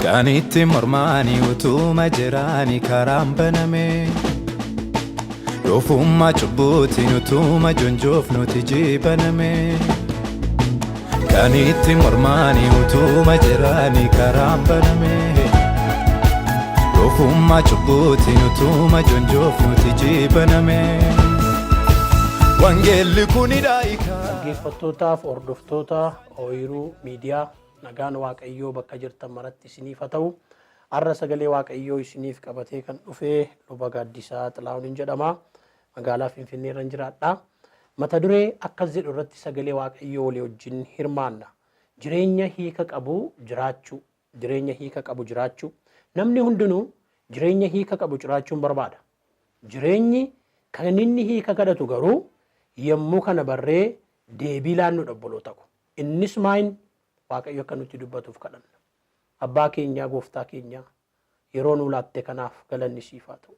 Kanitti mormani utuma jirani karaan baname Dofummaa cubbuutiin utuma jonjoofnuti jibaname Kanitti mormani utuma jirani karaan baname Dofummaa cubbuutiin utuma jonjoofnuti jibaname Wangeelli kuni daa'ika Dhaggeeffattootaaf hordoftoota Ooyiruu Miidiyaa nagaan Waaqayyoo bakka jirtan maratti isiniif haa ta'u. Har'a sagalee Waaqayyoo isiniif qabatee kan dhufee luba Gaaddisaa Xilaahun jedhama. Magaalaa Finfinnee irra jiraadha. Mata duree akkas jedhu irratti sagalee Waaqayyoo walii wajjin hirmaanna. Jireenya hiika qabu jiraachuu. Jireenya hiika qabu jiraachuu. Namni hundinuu jireenya hiika qabu jiraachuun barbaada. Jireenyi kan inni hiika kadhatu garuu yommuu kana barree deebii laannu dhabboloota ko. Innis maayin Waaqayyo akka nutti dubbatuuf kadhanna. Abbaa keenyaa gooftaa keenyaa yeroo nu laatte kanaaf galanni siif haa ta'u.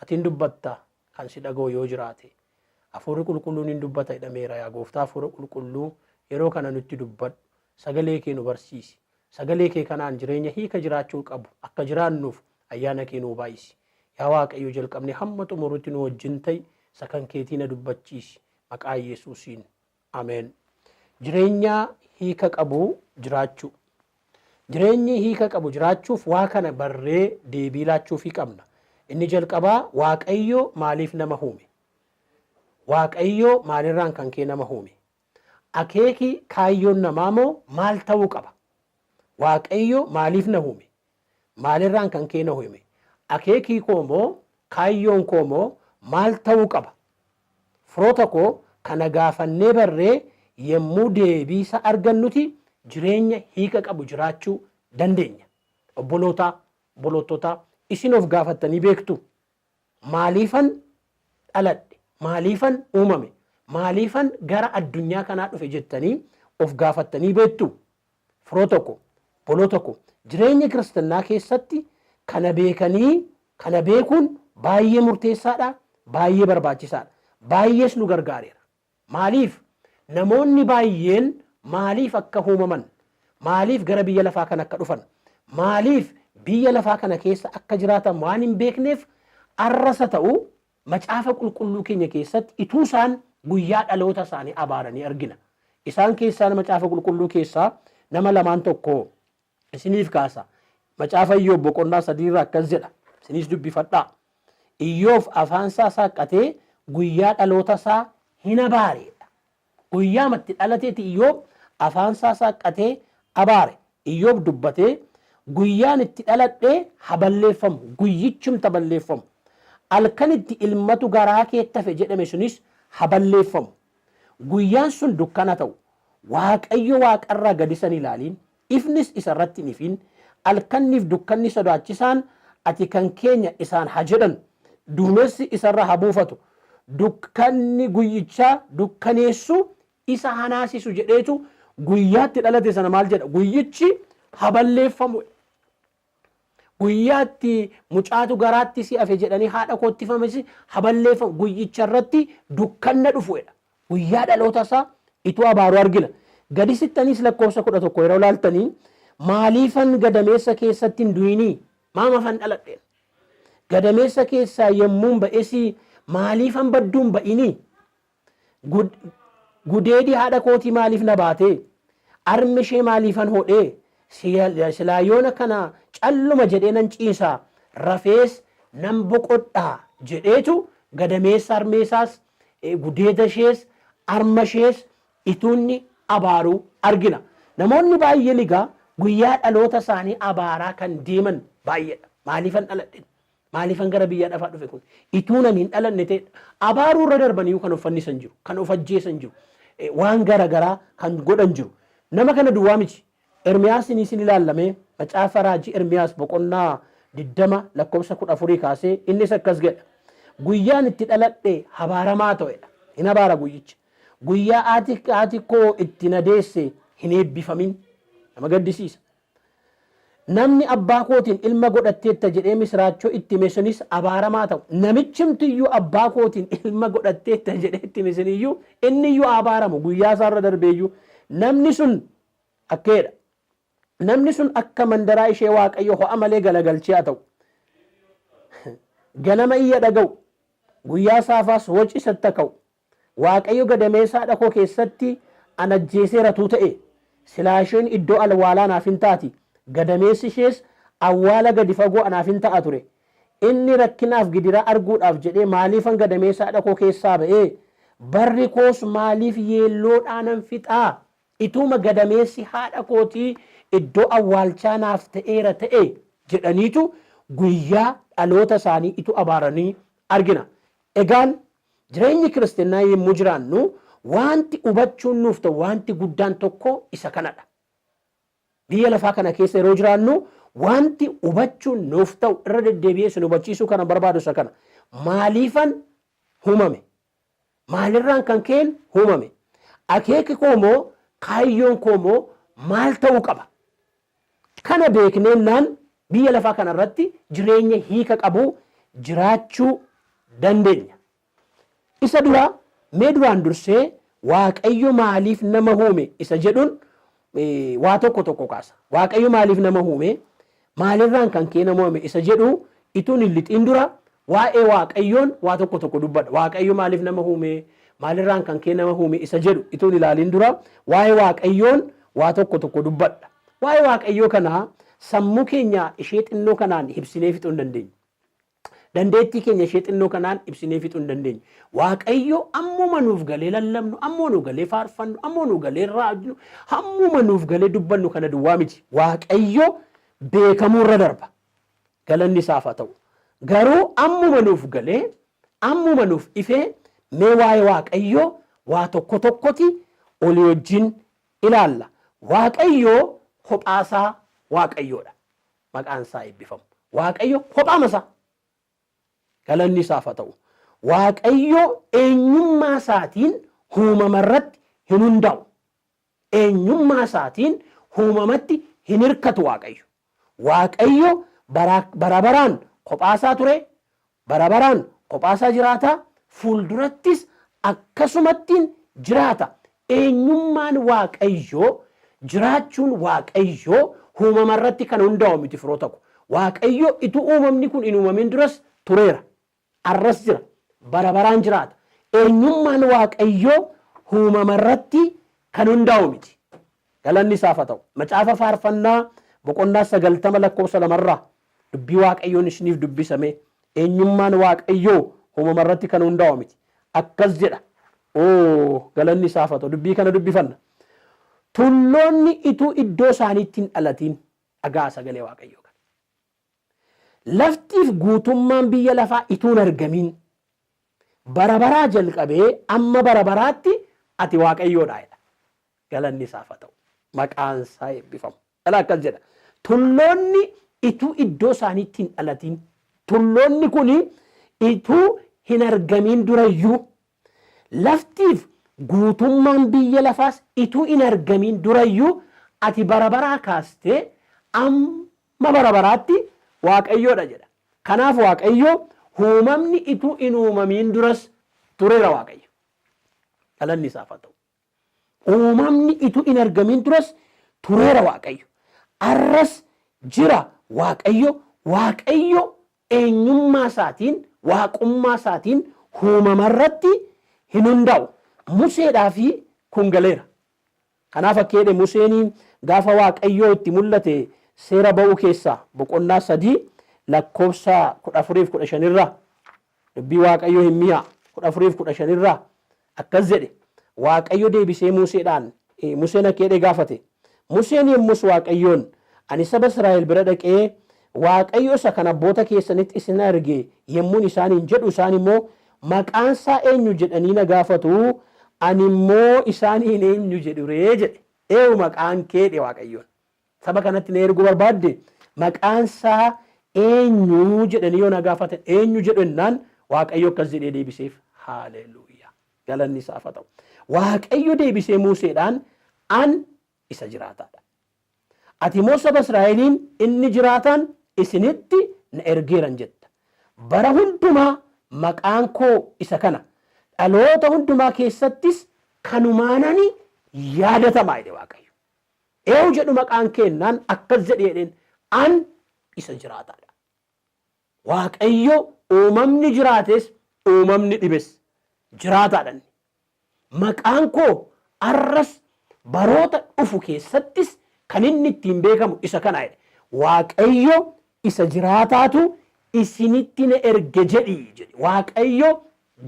Atiin dubbatta kan si dhaga'u yoo jiraate hafuurri qulqulluun hin dubbata jedhameera yaa gooftaa hafuura qulqulluu yeroo kana nutti dubbadhu sagalee kee nu barsiisi. Sagalee kee kanaan jireenya hiika jiraachuu qabu akka jiraannuuf ayyaana kee nuu baay'isi. Yaa Waaqayyo jalqabne hamma xumurutti nu wajjin ta'i sakan keetii na dubbachiisi maqaa Yesuusiin. Ameen. Jireenya hiika qabu jiraachuu. Jireenyi hiika qabu jiraachuuf waa kana barree deebii laachuuf qabna. Inni jalqabaa Waaqayyo maaliif nama uume? Waaqayyo maalirraan kan kee nama uume? Akeeki kaayyoon namaa moo maal ta'uu qaba? Waaqayyo maaliif na uume? Maalirraan kan kee na uume? Akeekii koo moo kaayyoon koo moo maal ta'uu qaba? Firoota koo kana gaafannee barree yemmuu deebiisa argannuti jireenya hiika qabu jiraachuu dandeenya. Obboloota isin of gaafattanii beektu. Maaliifan dhaladhe? Maaliifan uumame? Maaliifan gara addunyaa kanaa dhufe jettanii of gaafattanii beektu. Firoota koo, obboloota koo jireenya kiristaanaa keessatti kana beekanii kana beekuun baay'ee murteessaadha, baay'ee barbaachisaadha. Baay'ees nu gargaareera. Maaliif? Namoonni baay'een maaliif akka uumaman, maaliif gara biyya lafaa kana akka dhufan, maaliif biyya lafaa kana keessa akka jiraatan waan hin beekneef arrasa ta'u macaafa qulqulluu keenya keessatti ituu isaan guyyaa dhaloota isaanii abaaranii argina. Isaan keessaa macaafa qulqulluu keessaa nama lamaan tokko isiniif kaasa. Macaafa Iyyoob boqonnaa 3 irraa akkas jedha. Isinis dubbifadhaa. Iyyoob afaansaa saaqqatee guyyaa dhaloota isaa hin abaare. Guyyaa matti dhalateeti Iyyoob afaansaa saaqqatee abaare. Iyyoob dubbatee guyyaan itti dhaladhee haballeeffamu, guyyichumta balleeffamu. Halkan itti ilmatu garaa keetti hafe jedhame sunis haballeeffamu. Guyyaan sun dukkana ta'u. Waaqayyo waaqarraa gadi san ilaaliin, ifnis isarratti nifin, halkanniif dukkanni sodaachisaan ati kan keenya isaan haa jedhan, duumessi isarra haa buufatu. Dukkanni guyyichaa dukkaneessu isa hanaasisu jedheetu guyyaatti dhalate sana maal jedha? Guyyichi haballeeffamu. Guyyaatti mucaatu garaatti si hafe jedhanii haadha kootti famesi haballeeffamu. Guyyicha irratti dukkanna dhufuudha. Guyyaa dhaloota isaa ituu abaaru argina. Gadi sittaniis lakkoofsa 11 yeroo laaltanii maaliifan gadameessa keessatti hin du'inii? Maamafan dhaladheen. Gadameessa keessaa yemmuun ba'esi maaliifan badduun ba'inii? Gudeedii haadha kootii maaliif na baatee? Armi ishee maaliifan hodhee? Silaayoona kana calluma jedhee nan ciisaa, rafees nan boqodhaa jedheetu gadameessa armeessaas gudeeda ishees arma ishees ituunni abaaruu argina. Namoonni baay'een egaa guyyaa dhaloota isaanii abaaraa kan deeman baay'eedha. Maaliifan dhaladhe? Maaliifan gara biyyaa dhafaa dhufe kun? Ituu namni hin dhalanne ta'e abaaruu irra darbanii kan uffannisan jiru, kan of ajjeesan jiru, waan garagaraa kan godhan jiru. Nama kana duwwaa miti. Ermiyaasiin isin ilaallamee macaafa raajii Ermiyaas boqonnaa 20 lakkoofsa 14 kaasee innis akkas jedha. Guyyaan itti dhaladhe habaaramaa ta'edha. Hin abaara guyyicha. Guyyaa haati koo itti na deesse hin eebbifamin nama gaddisiisa. Namni abbaa kootiin ilma godhatteetta jedhee misraachoo itti hime sunis abaaramaa ta'u. Namichimtiyyuu abbaa kootiin ilma godhatteetta jedhee itti hime suniyyuu inni iyyuu abaaramu guyyaa isaarra darbeeyyuu namni sun akkeedha. Namni sun akka mandaraa ishee Waaqayyo ho'a malee galagalchee haa ta'u. Ganama iyya dhaga'u guyyaa saafaas waci isatti ka'u. Waaqayyo gadameessaa dhakoo keessatti an ajjeeseeratuu ta'e silaa isheen iddoo awwaalaa naaf hin taati. Gadameessi ishees awwaala gadi fagoo anaaf hin ta'a ture. Inni rakkinaaf gidiraa arguudhaaf jedhee maaliifan gadameessaa dhakoo keessaa ba'ee barri koos maaliif yeelloodhaan fixaa ituma gadameessi haadha kootii iddoo awwaalchaa naaf ta'eera ta'e jedhaniitu guyyaa dhaloota isaanii itu abaaranii argina. Egaan jireenyi kiristaanaa yommuu jiraannu wanti hubachuun nuuf ta'u wanti guddaan tokko isa kanadha. Biyya lafaa kana keessa yeroo jiraannu wanti hubachuun nuuf ta'u irra deddeebi'ee isin hubachiisuu kana barbaadu isa kana. Maaliifan uumame? Maalirraan kan keen uumame? Akeeki koo moo kaayyoon koo moo maal ta'uu qaba? Kana beekneennaan biyya lafaa kana irratti jireenya hiika qabu jiraachuu dandeenya. Isa dura mee duraan dursee Waaqayyo maaliif nama uume isa jedhuun waa tokko kaasa. Waaqayyo maaliif nama uume? Maalirraan kan kee nama uume isa jedhu ituun hin lixiin dura waa'ee Waaqayyoon waa tokko dubbadha. Waaqayyo maaliif nama uume? Maalirraan kan kee nama uume isa jedhu ituun ilaaliin dura waa'ee Waaqayyoon waa tokko dubbadha. Waa'ee Waaqayyoo kanaa sammuu keenya ishee xinnoo kanaan ibsinee fixuu hin dandeenyu. Dandeettii keenya ishee xinnoo kanaan ibsinee fixuu hin dandeenyu. Waaqayyo ammuma nuuf galee lallabnu, ammuma nuuf galee faarfannu, ammuma nuuf galee raajnu, ammuma nuuf galee dubbannu kana duwwaa miti. Waaqayyo beekamuu irra darba. Galanni isaaf haa ta'u. Garuu ammuma nuuf galee, ammuma nuuf ifee mee waa'ee Waaqayyoo waa tokkoti olii wajjin ilaalla. Waaqayyoo kophaasaa Waaqayyoodha. Maqaan isaa eebbifamu. Waaqayyo kophaamasaa. Galanni isaaf haa ta'u. Waaqayyo eenyummaa isaatiin uumama irratti hin hundaa'u. Eenyummaa isaatiin uumamatti hin hirkatu Waaqayyo. Waaqayyo bara baraan kophaasaa ture, bara baraan kophaasaa jiraata, fuuldurattis akkasumattiin jiraata. Eenyummaan Waaqayyoo jiraachuun Waaqayyoo uumama irratti kan hundaa'u miti firoota ko. Waaqayyo utuu uumamni kun hin uumamin duras tureera. Arras jira. Bara baraan jiraata. Eenyummaan Waaqayyoo uumama irratti kan hundaa'u miti. Galanni isaaf haa ta'u. Macaafa faarfannaa boqonnaa 90 lakkoofsa 2 dubbii Waaqayyoon isiniif dubbisame. Eenyummaan Waaqayyoo uumama irratti kan hundaa'u miti. Akkas jedha. Galanni isaaf haa ta'u. Dubbii kana dubbifanna. Tulloonni ituu iddoo isaaniitti hin dhalatiin dhagaa sagalee Waaqayyoo kana. Laftiif guutummaan biyya lafaa ituu hin argamin bara baraa jalqabee amma bara baraatti ati Waaqayyoodha jedha. Galanni isaaf haa ta'u. Maqaan isaa eebbifamu. Akkas jedha. Tulloonni ituu iddoo isaaniitti hin dhalatiin tulloonni kun ituu hin argamin durayyuu laftiif guutummaan biyya lafaas ituu hin argamin durayyuu ati bara baraa kaastee amma bara baraatti Waaqayyoodha jedha. Kanaaf Waaqayyo uumamni ituu hin uumamin duras tureera Waaqayyo. Galanni isaaf haa ta'u. Uumamni ituu hin argamin duras tureera Waaqayyo. Arras jira Waaqayyo. Waaqayyo eenyummaa isaatiin waaqummaa isaatiin uumama irratti hin hundaa'u. Museedhaa fi kun galeera. Kanaaf akkeedhe Museen gaafa Waaqayyoo itti mul'ate seera ba'uu keessaa boqonnaa 3 lakkoofsa 14-15 irraa dubbii Waaqayyoo hin mi'a 14-15 irraa akkas jedhe. Waaqayyo deebisee Museedhaan Museen akkeedhe gaafate. Museen yommus Waaqayyoon ani saba Israa'el bira dhaqee Waaqayyo isa kan abboota keessanitti isin arge yommuun isaaniin jedhu isaan immoo maqaan isaa eenyu jedhanii na gaafatu. Ani immoo isaaniin eenyu jedhu ree jedhe. Maqaan kee jedhe Waaqayyoon. Saba kanatti na erguu barbaadde maqaan isaa eenyu jedhanii yoo na gaafatan eenyu jedhu jennaan Waaqayyo akkas jedhee deebiseef. Haaleluyyaa. Galanni isaaf haa ta'u. Waaqayyo deebisee Museedhaan an isa jiraataadha. Ati immoo saba Israa'eliin inni jiraataan isinitti na ergeeran jetta. Bara hundumaa maqaan koo isa kana dhaloota hundumaa keessattis kanumaanani yaadatamaa jedhe Waaqayyo. Eenyu jedhu maqaan kennaan akkas jedheen an isa jiraataadha. Waaqayyo uumamni jiraates uumamni dhibes jiraataadha. Maqaan koo arras baroota dhufu keessattis kan inni ittiin beekamu isa kana jedhe. Waaqayyo isa jiraataatu isinitti na erge jedhii jedhe. Waaqayyo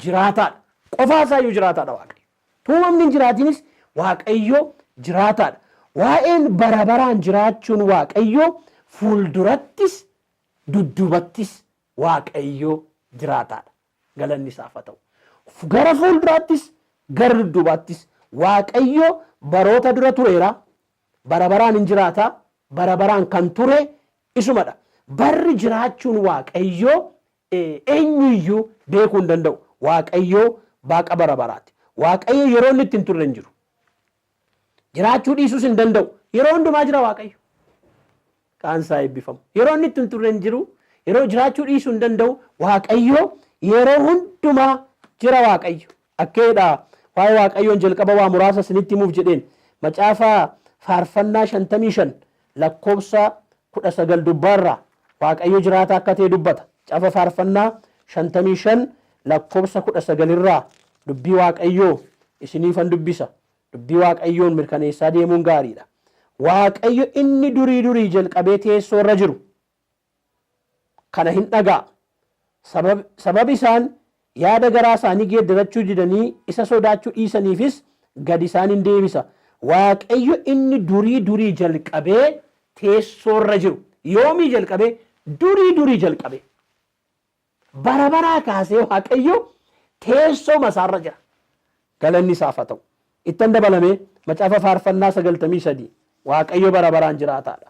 jiraataadha. Qofaasayyuu jiraataadha Waaqayyo. Uumamni hin jiraatinis Waaqayyo jiraataadha. Waa'een bara baraan jiraachuun Waaqayyo fuuldurattis dudduubattis Waaqayyo jiraataadha. Galanni isaaf haa ta'u. Gara fuulduraattis gara dudduubaattis Waaqayyo baroota dura tureera. Bara baraan hin jiraata. Bara baraan kan ture isumadha. Barri jiraachuun Waaqayyo eenyuyyuu beekuu hin danda'u. Waaqayyo Waaqa bara baraati. Waaqayyo yeroo inni ittiin turre hin jiru. Jiraachuu dhiisuus hin danda'u. Yeroo hundumaa jira Waaqayyo. Qaansaa eebbifamu. Yeroo inni ittiin turre hin jiru. Yeroo jiraachuu dhiisuu hin danda'u. Waaqayyo yeroo hundumaa jira Waaqayyo. Akkeedha waa'ee Waaqayyoon jalqaba waa muraasa isinitti himuuf jedheen. Macaafa faarfannaa 55 lakkoofsa 19 dubbaarraa Waaqayyo jiraata akka ta'e dubbata. Macaafa faarfannaa 55 lakkoofsa 19 irraa dubbii Waaqayyoo isiniifan dubbisa. Dubbii Waaqayyoon mirkaneessaa deemuun gaariidha. Waaqayyo inni durii jalqabee teessoo irra jiru kana hin dhaga'a. Sababi isaan yaada garaa isaanii geeddarachuu didanii isa sodaachuu dhiisaniifis gad isaan hin deebisa. Waaqayyo inni durii jalqabee teessoo irra jiru. Yoomii jalqabee? Durii jalqabee. Bara baraa kaasee Waaqayyo teessoo masaarra jira. Galanni isaaf haa ta'u. Ittan dabalamee macaafa faarfannaa 93 Waaqayyo bara baraan jiraataadha.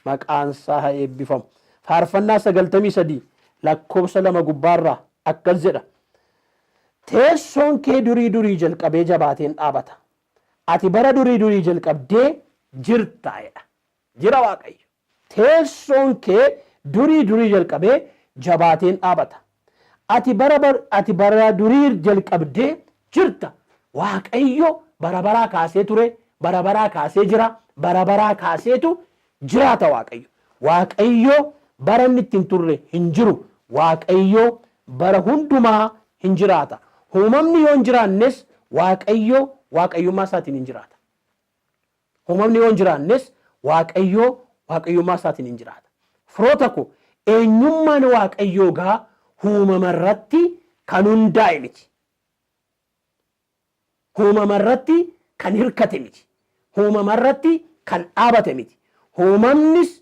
Maqaan isaa haa eebbifamu. Faarfannaa 93 lakkoofsa 2 gubbaarraa akkas jedha. Teessoon kee durii jalqabee jabaateen dhaabata. Ati bara durii jalqabdee jirtaa jedha. Jira Waaqayyo. Teessoon kee durii jalqabee jabaateen dhaabata. Ati bara durii jalqabdee jirta. Waaqayyo bara baraa kaasee ture, bara baraa kaasee jira, bara baraa kaaseetu jiraata Waaqayyo. Waaqayyo bara inni ittiin turre hin jiru. Waaqayyo bara hundumaa hin jiraata. Uumamni yoo hin jiraannes Waaqayyo waaqayyummaa isaatiin hin jiraata. Uumamni yoo hin jiraannes Waaqayyo waaqayyummaa isaatiin hin jiraata. Firoota koo eenyummaan Waaqayyoo gaa uumama irratti kan hundaa'e miti. Uumama irratti kan hirkate miti. Uumama irratti kan dhaabate miti. Uumamnis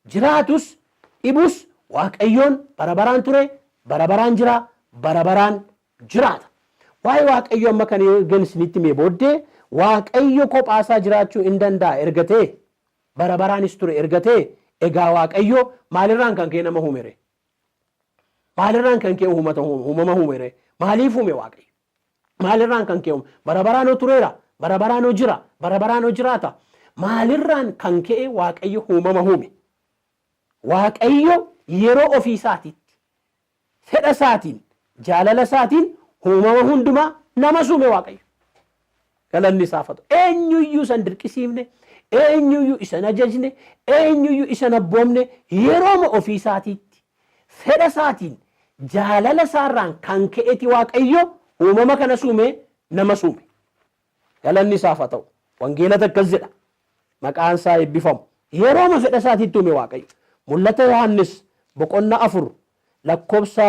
jiraatus dhibus Waaqayyoon bara baraan ture, bara baraan jira, bara baraan jiraata. Waa'ee Waaqayyo amma kan eegan isinitti mee booddee Waaqayyo kophaasaa jiraachuu hin danda'a ergatee bara baraanis ture ergatee egaa Waaqayyo maalirraan kan kee nama uumere? Maalirraan kan kee uumama uumere? Maaliif uume Waaqayyo? Maalirraan kan kee bara baraanoo tureera, bara baraanoo jira, bara baraanoo jiraata. Maalirraan kan kee Waaqayyo uumama uume? Waaqayyo yeroo ofii isaatiitti fedha isaatiin jaalala isaatiin uumama hundumaa nama uume Waaqayyo. Galanni isaaf haa ta'u. Eenyuyyuu isa hin dirqisiifne, eenyuyyuu isa hin ajajne, eenyuyyuu isa hin abboomne yerooma ofii isaatiitti fedha isaatiin jaalala isaarraan kan ka'eeti Waaqayyo uumama kana uume nama uume. Galanni isaaf haa ta'u. Wangeelata akkas jedha. Maqaan isaa eebbifamu. Yerooma fedha isaatiitti uume Waaqayyo. Mul'ata Yohaannis boqonnaa 4 lakkoofsa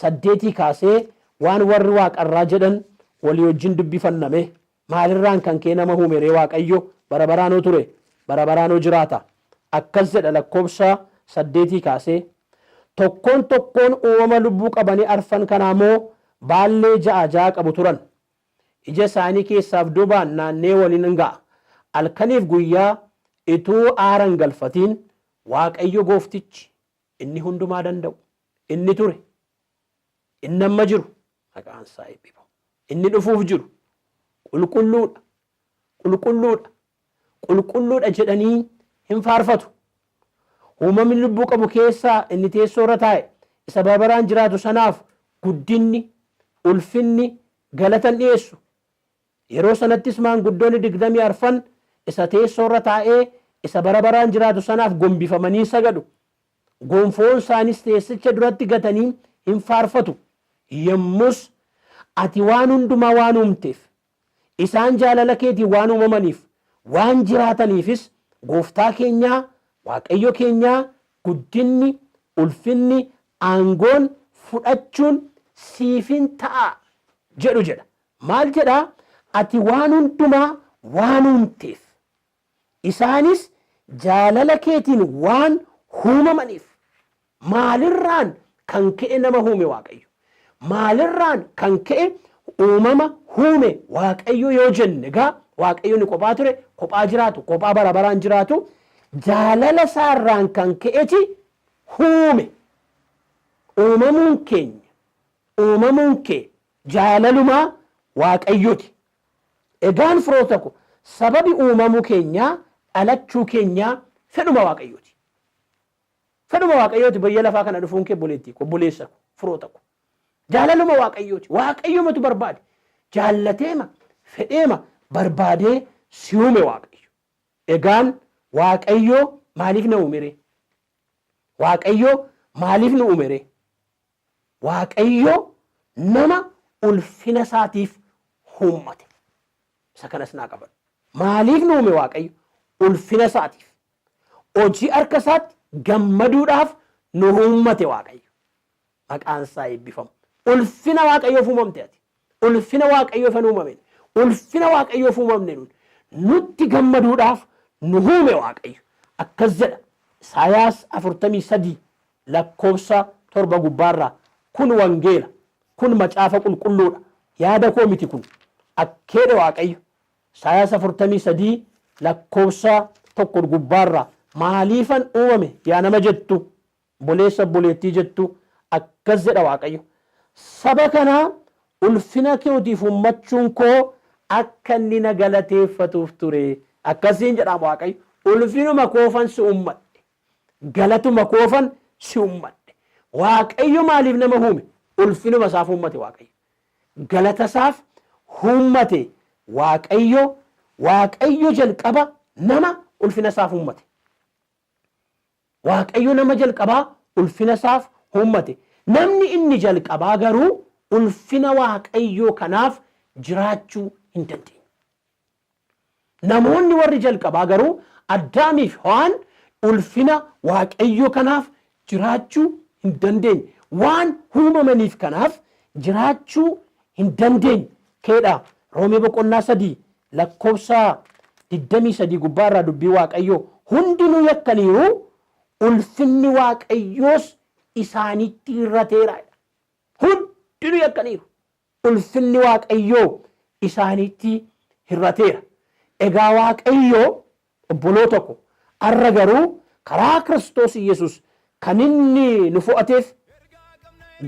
8 kaasee waan warri waaqarraa jedhan walii wajjin dubbifanname. Maalirraan kan kee nama uume ree Waaqayyo? Bara baraanoo ture, bara baraanoo jiraata. Akkas jedha lakkoofsa 8 kaasee tokkoon uumama lubbuu qabanii arfan kanaa moo baallee ja'a qabu turan. Ija isaanii keessaaf duubaan naannee waliin ga'a. Halkaniif guyyaa ituu aaran galfatiin Waaqayyo gooftichi inni hundumaa danda'u, inni ture, inni amma jiru, maqaan isaa eebbifamu. Inni dhufuuf jiru qulqulluudha. qulqulluudha jedhanii hin faarfatu. Uumamni lubbuu qabu keessaa inni teessoo irra taa'e isa barbaraan jiraatu sanaaf guddinni ulfinni galatan dhiyeessu. Yeroo sanattis maanguddoonni 24 isa teessoo irra taa'ee isa barbaraan jiraatu sanaaf gombifamanii sagadu. Gonfoon isaanis teessicha duratti gatanii hin faarfatu. Yommus ati waan hundumaa waan uumteef isaan jaalala keetiin waan uumamaniif waan jiraataniifis gooftaa keenyaa waaqayyo keenyaa guddinni ulfinni aangoon fudhachuun siifin ta'a jedhu jedha. Maal jedhaa? Ati waan hundumaa waan uumteef isaanis jaalala keetiin waan uumamaniif. Maalirraan kan ka'e nama uume waaqayyo? Maalirraan kan ka'e uumama uume waaqayyo yoo jenne egaa waaqayyo ni kophaa ture, kophaa jiraatu, kophaa bara baraan jiraatu. Jaalala isaarraan kan ka'eti uume. Uumamuun keenya, uumamuun kee jaalalumaa waaqayyooti. Egaan firoota ko sababi uumamuu keenyaa dhalachuu keenyaa fedhuma waaqayyooti. Fedhuma waaqayyooti biyya lafaa kana dhufuun kee boleettii ko boleessa ko firoota ko. Jaalaluma waaqayyooti. Waaqayyomatu barbaade. Jaallateema fedheema barbaadee si uume waaqayyo. Egaan waaqayyo maaliif na uumere? Waaqayyo maaliif nu uumere? Waaqayyo nama ulfina isaatiif uummate. Isa kanas naa qaban. Maaliif nu uume waaqayyo? Ulfina isaatiif. Hojii harka isaatti gammaduudhaaf nu uummate waaqayyo. Maqaan isaa eebbifamu. Ulfina waaqayyoof uumamte ati. Ulfina waaqayyoof hin uumamne. Ulfina waaqayyoof uumamne nutti gammaduudhaaf nu uume waaqayyo. Akkas jedha Isaayaas 43 lakkoofsa 7 gubbaarraa. Kun wangeela, kun macaafa qulqulluudha. Yaada koo miti kun. Akkeedha waaqayyo. Isaayaas 43 lakkoofsa 1 gubbaarraa. Maaliifan uumame yaa nama jettu, boleessa boleettii jettu, akkas jedha waaqayyo. Saba kanaa ulfina keetiif uummachuun koo akka inni na galateeffatuuf ture. Akkasiin jedhama waaqayyo. Ulfinuma koofan si uummadhe. Galatuma koofan si uummadhe. Waaqayyo maaliif nama uume? Ulfinuma isaaf uummate waaqayyo. Galata isaaf uummate waaqayyo. Waaqayyo jalqaba nama ulfina isaaf uummate. Waaqayyo nama jalqabaa ulfina isaaf uummate. Namni inni jalqabaa garuu ulfina waaqayyoo kanaaf jiraachuu hin dandeenye. Namoonni warri jalqabaa garuu Addaamiif Hawaan ulfina waaqayyoo kanaaf jiraachuu hin dandeenye. Waan uumamaniif kanaaf jiraachuu hin dandeenye. Keedhaa Roomee boqonnaa 3 lakkoofsa 23 gubbaarraa dubbii waaqayyoo hundinuu yakkaniiru ulfinni waaqayyoos isaanitti hirrateera. Hundinuu yakkaniiru ulfinni waaqayyoo isaanitti hirrateera. Egaa waaqayyoo obboloota ko arra garuu karaa Kiristoos Yesuus kan inni nu fo'ateef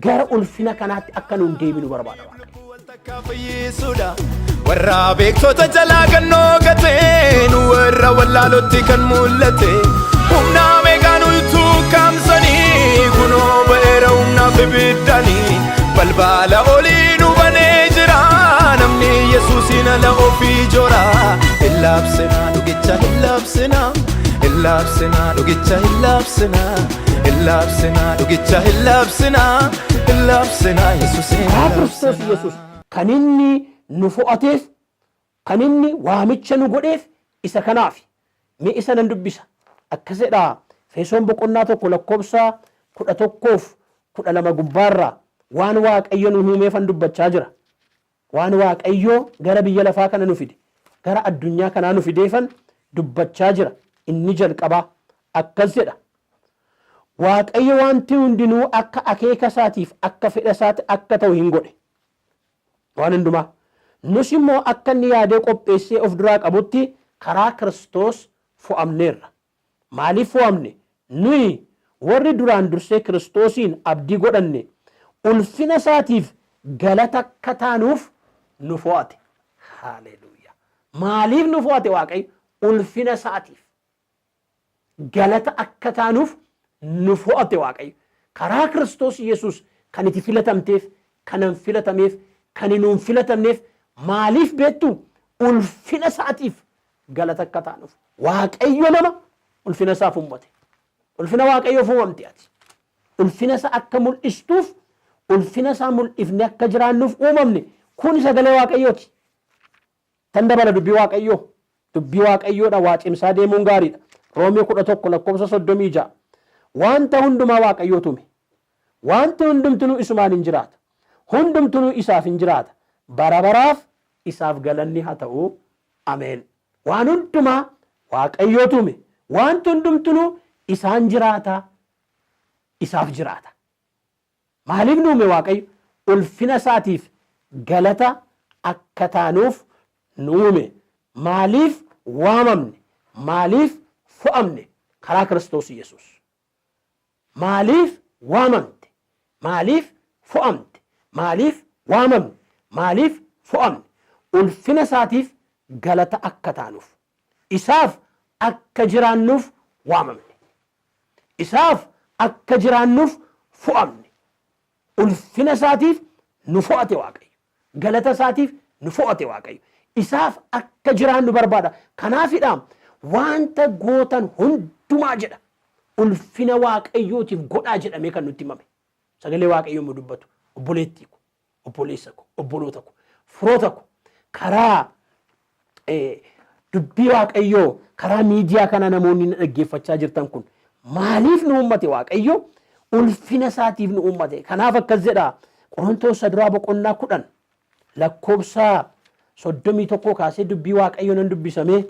gara ulfina kanaatti akka nu hin deebinu barbaada waaqayyo. warra beektota jalaa gannoo gateen warra wallaalotti kan mul'ate humna meeqaan ultuu kaamsanii kunoo ba'eera humnaaf ibiddanii balbala olii nu banee jira namni Yesuusin ala ofii jora illaabsina dhugicha illaabsina illaabsina dhugicha illaabsina illaabsina dhugicha illaabsina illaabsina Yesuusin Kiristoos Yesuus kan inni nu fo'ateef kan inni waamicha nu godheef isa kanaaf mee isa nan dubbisa akkasidha Efesoon boqonnaa 1 lakkoofsa 11-12 gubbaarraa waan waaqayyo nu uumeefan dubbachaa jira. Waan waaqayyo gara biyya lafaa kana nu fide gara addunyaa kanaa nu fideefan dubbachaa jira. Inni jalqabaa akkas jedha waaqayyo wanti hundinuu akka akeeka isaatiif akka fedha isaatti akka ta'u hin godhe waan hundumaa. Nus immoo akka inni yaadee qopheessee of duraa qabutti karaa Kiristoos fo'amneerra. Maaliif fo'amne? Nuyi warri duraan dursee Kiristoosiin abdii godhanne ulfina isaatiif galata akka taanuuf nu fo'ate. Haleluuyaa. Maaliif nu fo'ate waaqayyo? ulfina isaatiif galata akka taanuuf nu fo'ate Waaqayyo. Karaa Kiristoos Yesuus kan itti filatamteef, kan hin filatameef, kan hin filatamneef maaliif beektu ulfina isaatiif galata akka taanuuf. Waaqayyo nama ulfina isaaf uumate. Ulfina Waaqayyoof uumamte ati. Ulfina isaa akka mul'istuuf, ulfina isaa mul'ifne akka jiraannuuf uumamne kun sagalee Waaqayyooti. Tan dabala dubbii Waaqayyoo. Dubbii Waaqayyoodha waa cimsaa deemuun gaariidha. Roomee 11:36 wanta hundumaa Waaqayyootu uume. Wanti hundumtuu isumaan hin jiraata. Hundumtuu isaaf hin jiraata. Bara baraaf isaaf galanni haa ta'u. Ameen. Waan hundumaa Waaqayyootu uume. Wanti hundumtuu isaan jiraata. Isaaf jiraata. Maaliif nu uume Waaqayyo? Ulfina isaatiif galata akka taanuuf nu uume. Maaliif waamamne? Maaliif fo'amne? Karaa Kiristoos Yesuus. Maaliif waamamte? Maaliif fo'amte? Maaliif waamamne? Maaliif fo'amne? Ulfina isaatiif galata akka taanuuf. Isaaf akka jiraannuuf waamamne. Isaaf akka jiraannuuf fo'amne. Ulfina isaatiif nu fo'ate Waaqayyo. Galata isaatiif nu fo'ate Waaqayyo. Isaaf akka jiraannu barbaada. Kanaafidha wanta gootan hundumaa jedha. Ulfina Waaqayyootiif godhaa jedhamee kan nutti himame. Sagalee Waaqayyoo mu dubbatu obboleettii ko, obboleessa ko, obboloota ko, firoota ko karaa dubbii Waaqayyoo karaa miidiyaa kana namoonni dhaggeeffachaa jirtan kun maaliif nu uummate Waaqayyo? Ulfina isaatiif nu uummate. Kanaaf akkas jedha Qorontoos duraa boqonnaa 10 lakkoobsa 31 kaasee dubbii Waaqayyoo nan dubbisame.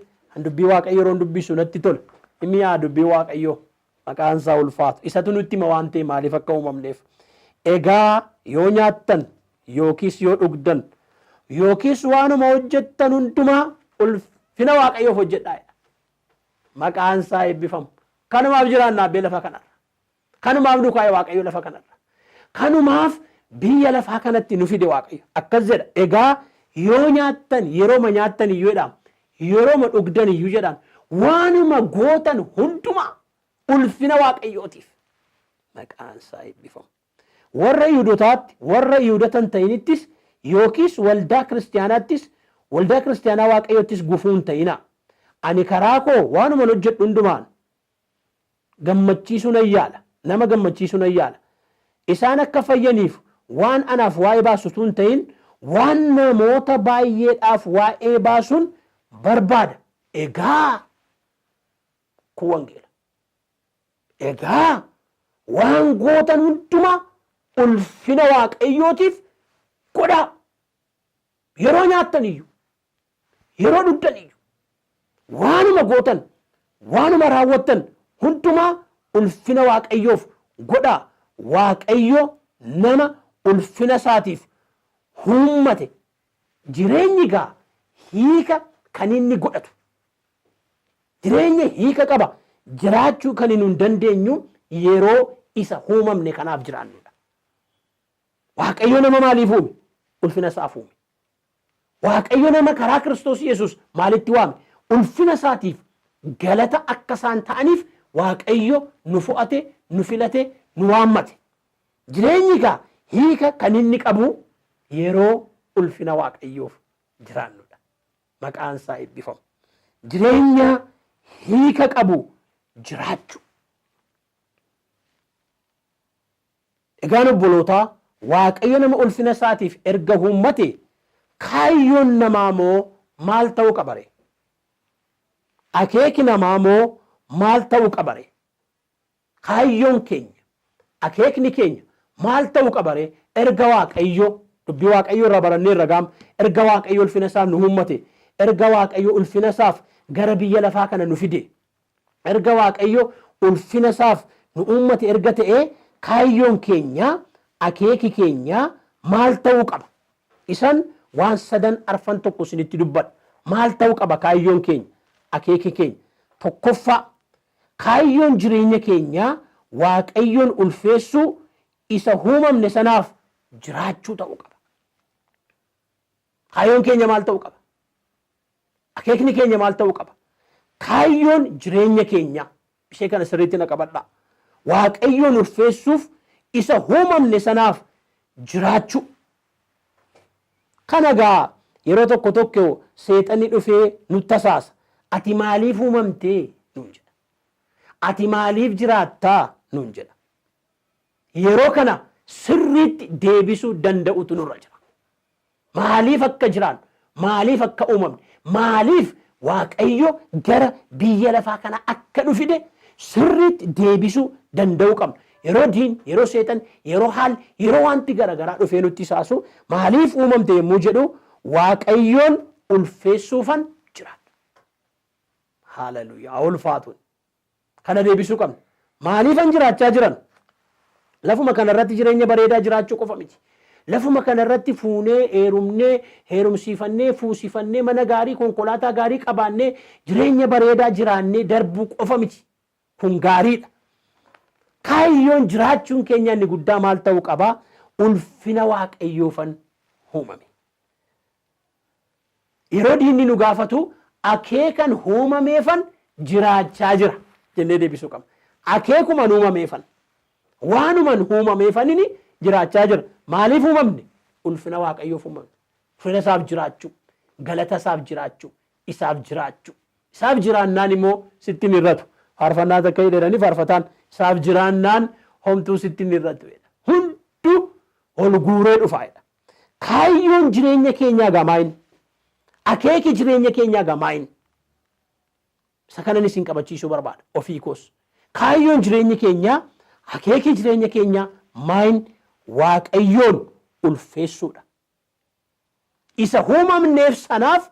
Dubbii Waaqayyoo roon dubbisu natti tola. Inni yaa dubbii Waaqayyoo maqaan isaa ulfaatu. Isatu nutti hima waan ta'e maaliif akka uumamneef. Egaa yoo nyaattan yookiis yoo dhugdan yookiis waanuma hojjettan hundumaa ulfina Waaqayyoof hojjedhaa. Maqaan isaa eebbifamu. Kanumaaf jiraannaa biyya lafaa kanarra. Kanumaaf nu kaa'e Waaqayyo lafa kanarra. Kanumaaf biyya lafaa kanatti nu fide Waaqayyo. Akkas jedha. Egaa yoo nyaattan yerooma nyaattan iyyuu jedhaan yerooma dhugdan iyyuu jedhaan waanuma gootan hundumaa ulfina Waaqayyootiif. Maqaan isaa eebbifamu. Warra Yihuudootaatti warra Yihuudota ta'inittis yookiis waldaa kiristaanaattis waldaa kiristaanaa Waaqayyoottis gufuu hin ta'inaa. Ani karaa koo waanuma hojjedhu hundumaan gammachiisuu nan yaala. Nama gammachiisuu nan yaala. Isaan akka fayyaniif waan anaaf waa'ee baasutu hin ta'in waan namoota baay'eedhaaf waa'ee baasuun barbaada. Egaa kun wangeela. Egaa waan gootan hundumaa ulfina Waaqayyootiif godhaa. Yeroo nyaattan iyyuu yeroo dhugdan iyyuu waanuma gootan waanuma raawwattan hundumaa ulfina Waaqayyoof godhaa. Waaqayyo nama ulfina isaatiif uummate jireenyi gaa hiika kan inni godhatu. Jireenya hiika qaba. Jiraachuu kan hin dandeenyu yeroo isa uumamne kanaaf jiraannudha. Waaqayyo nama maaliif uume? Ulfina isaaf uume. Waaqayyo nama karaa Kiristoos Yesuus maalitti waame? Ulfina isaatiif galata akka isaan ta'aniif Waaqayyo nu fo'ate, nu filate, nu waammate. Jireenyi gaa hiika kan inni qabu yeroo ulfina Waaqayyoof jiraannudha. Maqaan isaa eebbifamu. Jireenya hiika qabu jiraachuu. Egaan obbolootaa Waaqayyo nama ulfina isaatiif erga uummate kaayyoon namaa moo maal ta'uu qabare? Akeeki namaa moo maal ta'uu qabare? Kaayyoon keenya akeekni keenya maal ta'uu qabare? Erga Waaqayyo dubbii Waaqayyo irraa barannee irra gaam erga Waaqayyo ulfina isaaf nu uummate erga Waaqayyo ulfina isaaf gara biyya lafaa kana nu fide erga Waaqayyo ulfina isaaf nu uummate erga ta'e kaayyoon keenya akeeki keenya maal ta'uu qaba? Isan waan sadan arfan tokko isinitti dubbadha. Maal ta'uu qaba kaayyoon keenya akeeki keenya? Tokkoffaa kaayyoon jireenya keenya Waaqayyoon ulfeessuu isa uumamne sanaaf jiraachuu ta'uu qaba. Kaayyoon keenya maal ta'uu qaba? Akeekni keenya maal ta'uu qaba? kaayyoon jireenya keenya ishee kana sirriitti na qabadha. Waaqayyoon ulfeessuuf isa uumamne sanaaf jiraachuu. Kana gaa yeroo tokko tokko seexanni dhufee nutti tasaasa. Ati maaliif uumamtee nuun jedha. Ati maaliif jiraattaa nuun jedha. Yeroo kana sirriitti deebisuu danda'utu nurra jira. Maaliif akka jiraannu, maaliif akka uumamne, maaliif Waaqayyo gara biyya lafaa kana akka dhufide sirriitti deebisuu danda'uu qabna. Yeroo diin, yeroo seexan, yeroo haal, yeroo wanti garagaraa dhufee nutti saasu maaliif uumamte yommuu jedhu Waaqayyoon ulfeessuufan jiraadha. Haaleluyyaa, ulfaatuun. Kana deebisuu qabna. Maaliifan jiraachaa jiran? Lafuma kanarratti jireenya bareedaa jiraachuu qofa miti. Lafuma kanarratti fuunee, heerumnee, heerumsiifannee, fuusifannee, mana gaarii, konkolaataa gaarii qabaannee jireenya bareedaa jiraannee darbuu qofa miti. Kun gaariidha. Kaayyoon jiraachuun keenya inni guddaa maal ta'uu qabaa? Ulfina Waaqayyoofan uumame. Yeroo diinni nu gaafatu akeekan uumameefan jiraachaa jira jennee deebisuu qabna. Akeekuman uumameefan, waanuman uumameefanini jiraachaa jira. Maaliif uumamne? Ulfina Waaqayyoof uumamne. Ulfina isaaf jiraachuu, galata isaaf jiraachuu, isaaf jiraachuu. Isaaf jiraannaan immoo sitti hin irratu. Faarfannaa takka jedhanii faarfataan isaaf jiraannaan homtuu sitti hin irratu. Hunduu ol guuree dhufaadha. Kaayyoon jireenya keenyaa gamaayin. Akeeki jireenya keenyaa gamaayin. Isa kanan isin qabachiisuu barbaada ofii koos. Kaayyoon jireenya keenyaa, akeeki jireenya keenyaa maayin? Waaqayyoon ulfeessuudha. Isa uumamneef sanaaf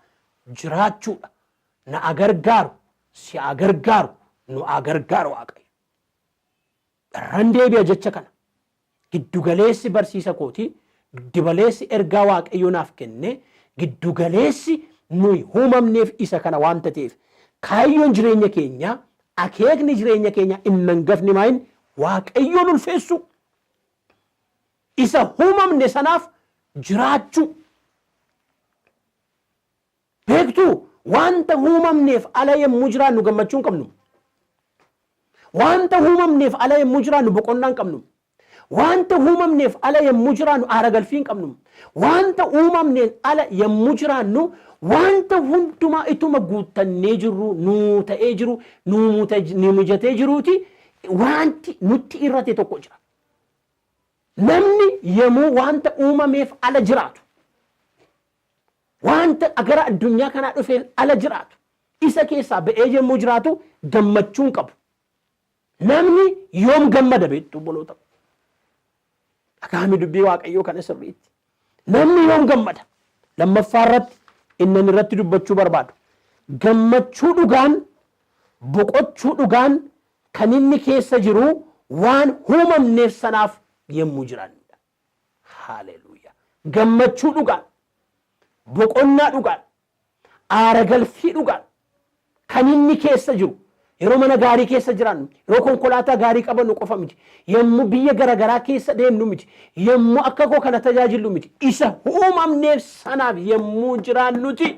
jiraachuudha. Na agargaaru, si agargaaru, nu agargaaru Waaqayyo. Irraan deebi'a jecha kana. Giddugaleessi barsiisa kooti, giddugaleessi ergaa Waaqayyo naaf kenne, giddugaleessi nuyi uumamneef isa kana waanta ta'eef kaayyoon jireenya keenya, akeekni jireenya keenya inni hangafni maayin? Waaqayyoon ulfeessuu. Isa uumamne sanaaf jiraachuu. Beektuu wanta uumamneef ala yommuu jiraannu gammachuu hin qabnu. Wanta uumamneef ala yommuu jiraannu boqonnaa hin qabnu. Wanta uumamneef ala yommuu jiraannu aara galfii hin qabnu. Wanta uumamneen ala yommuu jiraannu wanta hundumaa ituma guuttannee jirru, nuu ta'ee jiru, nuu mijatee jiruuti wanti nutti irrate tokko jira. Namni yommuu wanta uumameef ala jiraatu, wanta gara addunyaa kanaa dhufeen ala jiraatu, isa keessaa ba'ee yommuu jiraatu gammachuu hin qabu. Namni yoom gammada beektu boloota. Dhagaami dubbii Waaqayyoo kana sirriitti. Namni yoom gammada? Lammaffaa irratti inni irratti dubbachuu barbaadu. Gammachuu dhugaan, boqochuu dhugaan kan inni keessa jiru waan uumamneef sanaaf yommuu jiraannudha. Haaleluyyaa. Gammachuu dhugaan, boqonnaa dhugaan, aara galfii dhugaan kan inni keessa jiru yeroo mana gaarii keessa jiraannu, yeroo konkolaataa gaarii qabannu qofa miti, yommuu biyya garagaraa keessa deemnu miti, yommuu akka koo kana tajaajillu miti, isa uumamneef sanaaf yommuu jiraannuti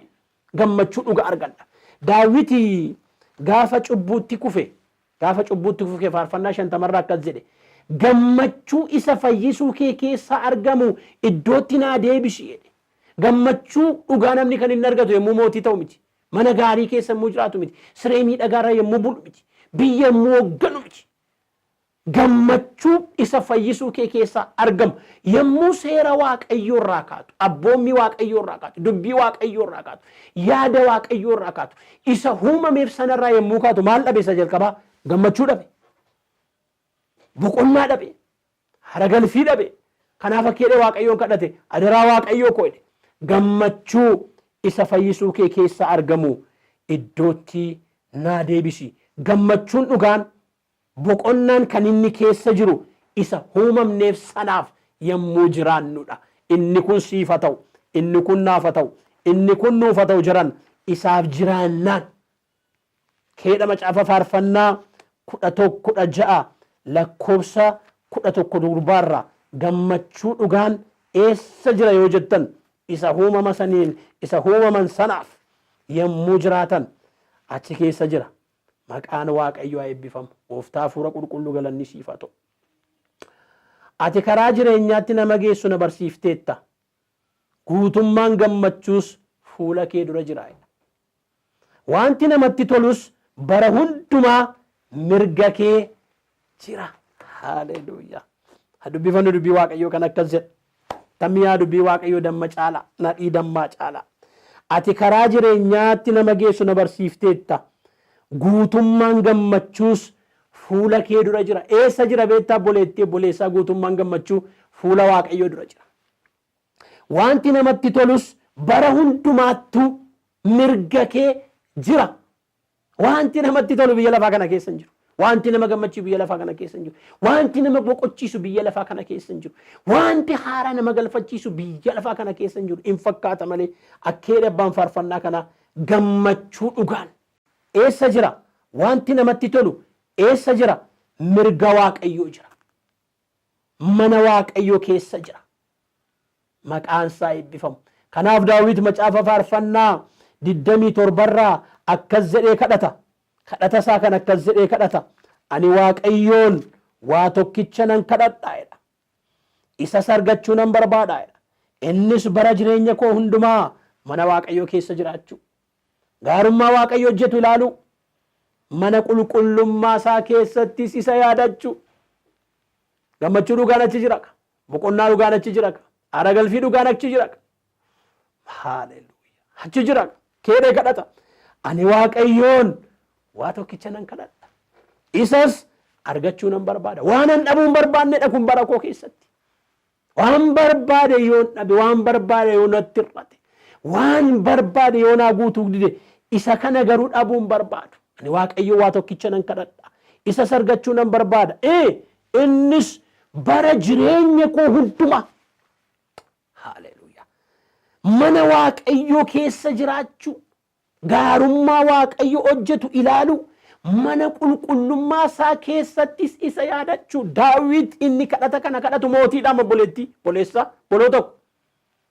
gammachuu dhugaa arganna. Daawiti gaafa cubbuutti kufe faarfannaa 50 akkas jedhe, gammachuu isa fayyisuu kee keessaa argamu iddootti naa deebisi jedhe. Gammachuu dhugaa namni kan inni argatu yommuu mootii ta'u miti, mana gaarii keessa yommuu jiraatu miti, siree miidhagaarra yommuu bulu miti, biyya yommuu hoogganu miti. Gammachuu isa fayyisuu kee keessaa argamu yommuu seera Waaqayyoo irraa kaatu, abboommii Waaqayyoo irraa kaatu, dubbii Waaqayyoo irraa kaatu, yaada Waaqayyoo irraa kaatu, isa uumameef sanarraa yommuu kaatu maal dhabe? Isa jalqabaa gammachuu dhabe, boqonnaa dhabe, aara galfii dhabe. Kanaaf akkeedhe Waaqayyoon kadhate, adaraa Waaqayyoo koo jedhe. Gammachuu isa fayyisuu kee keessaa argamu iddootti naa deebisi. Gammachuun dhugaan, boqonnaan kan inni keessa jiru isa uumamneef sanaaf yommuu jiraannudha. Inni kun siif haa ta'u, inni kun naaf haa ta'u, inni kun nuuf haa ta'u jiran isaaf jiraannaan. Keedha macaafa faarfannaa 11:16 lakkoofsa 11 durbaarraa gammachuu dhugaan eessa jira yoo jettan isa uumama saniin, isa uumaman sanaaf yommuu jiraatan achi keessa jira. Maqaan Waaqayyoo haa eebbifamu. Gooftaa hafuura qulqulluu galanni siif haa ta'u. Ati karaa jireenyaatti nama geessu na barsiifteetta. Guutummaan gammachuus fuula kee dura jira. Wanti namatti tolus bara hundumaa mirga kee jira. Haleluuyaa. Dubbifannu dubbii Waaqayyoo kan akkas jedha. Tammiyaa dubbii Waaqayyoo damma caala, nadhii dammaa caala. Ati karaa jireenyaatti nama geessu na barsiifteetta. Guutummaan gammachuus fuula kee dura jira. Eessa jira beektaa boleettee boleessaa guutummaan gammachuu fuula Waaqayyoo dura jira. Wanti namatti tolus bara hundumaattuu mirga kee jira. Wanti namatti tolu biyya lafaa kana keessa hin jiru. Wanti nama gammachiisu biyya lafaa kana keessa hin jiru. Wanti nama boqochiisu biyya lafaa kana keessa hin jiru. Wanti haaraa nama galfachiisu biyya lafaa kana keessa hin jiru. In fakkaata malee akkee abbaan faarfannaa kana gammachuu dhugaan. Eessa jira? Wanti namatti tolu eessa jira? Mirga Waaqayyoo jira. Mana Waaqayyoo keessa jira. Maqaan isaa eebbifamu. Kanaaf Daawit macaafa faarfannaa 27 irraa akkas jedhee kadhata. Kadhata isaa kan akkas jedhee kadhata. Ani Waaqayyoon waa tokkicha nan kadhadhaa jedha. Isa argachuu nan barbaada jedha. Innis bara jireenya koo hundumaa mana Waaqayyoo keessa jiraachuu. Gaarummaa Waaqayyoo hojjetu ilaalu. Mana qulqullummaa isaa keessattis isa yaadachuu. Gammachuu dhugaan achi jira. Boqonnaa dhugaan achi jira. Aragalfii dhugaan achi jira. Haleluuyaa. Achi jira. Keedee kadhata. Ani Waaqayyoon waa tokkicha nan kadhadha. Isas argachuu nan barbaada. Waan an dhabuu hin barbaannedha kun bara koo keessatti. Waan barbaade yoo dhabe, waan barbaade yoo natti hir'ate, waan barbaade yoo naa guutuu dide, isa kana garuu dhabuu hin barbaadu. Ani Waaqayyo waa tokkicha nan kadhadha. Isas argachuu nan barbaada. Innis bara jireenya koo hundumaa. Haleluuyaa. Mana Waaqayyoo keessa jiraachuu. Gaarummaa Waaqayyo hojjetu ilaalu. Mana qulqullummaa isaa keessattis isa yaadachuu. Daawit inni kadhata kana kadhatu mootiidhaan obboleettii boleessaa boloo tokko.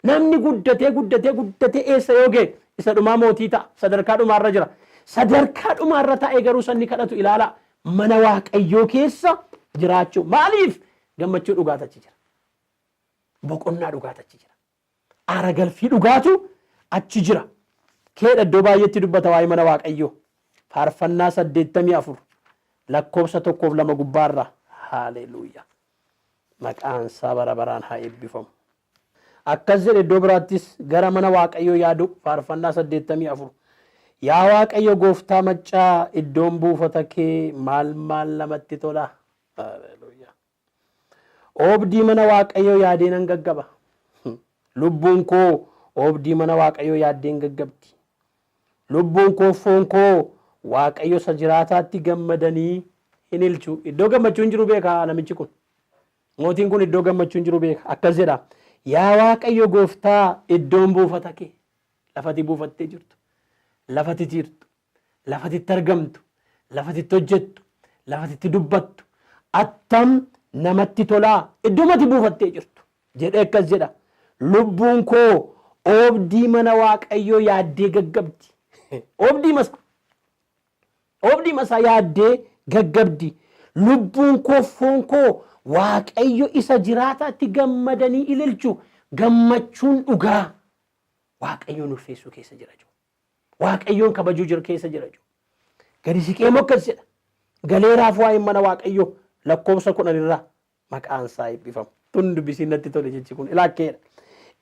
Namni guddatee eessa yoo ga'e isa dhumaa mootii ta'a. Sadarkaa dhumaarra jira. Sadarkaa dhumaarra taa'ee garuu sanni kadhatu ilaala. Mana Waaqayyoo keessa jiraachuu. Maaliif? Gammachuu dhugaatu achi jira. Boqonnaa dhugaatu achi jira. Aragalfii dhugaatu achi jira. Keedha iddoo baay'eetti dubbata waa'ee mana Waaqayyoo. Faarfannaa 84 lakkoofsa 1-2 gubbaarra. Haleluuyaa. Maqaan isaa bara baraan haa eebbifamu. Akkas jedhe iddoo biraattis gara mana Waaqayyoo yaadu faarfannaa 84. Yaa Waaqayyo gooftaa maccaa iddoon buufata kee maal namatti tola. Haleluuyaa. Oobdii mana Waaqayyoo yaadee nan gaggaba. Lubbuun koo oobdii mana Waaqayyoo yaaddeen gaggabdi. Lubbuun koo foon koo Waaqayyo isa jiraataatti gammadanii hin ilchu. Iddoo gammachuu hin jiru beeka namichi kun. Mootiin kun iddoo gammachuu hin jiru beeka. Akkas jedha. Yaa Waaqayyo gooftaa iddoon buufata kee. Lafati buufattee jirtu. Lafati jirtu. Lafati argamtu. Lafati hojjettu. Lafati dubbattu. Attam namatti tolaa. Iddoomatti buufattee jirtu. Jedhee akkas jedha. Lubbuun koo oobdii mana Waaqayyoo yaaddee gaggabdi. Oobdii masaa yaaddee gaggabdi. Lubbuun koo foon koo Waaqayyo isa jiraataatti gammadanii ililchu. Gammachuun dhugaa Waaqayyoon ulfeessuu keessa jira jiru. Waaqayyoon kabajuu jiru keessa jira jiru. Gadi siqee mokkas jedha. Galeeraaf waa'ee mana Waaqayyoo lakkoofsa 10 irraa maqaan isaa eebbifamu. Tun dubbisiin natti tole jechi kun ilaakkeedha.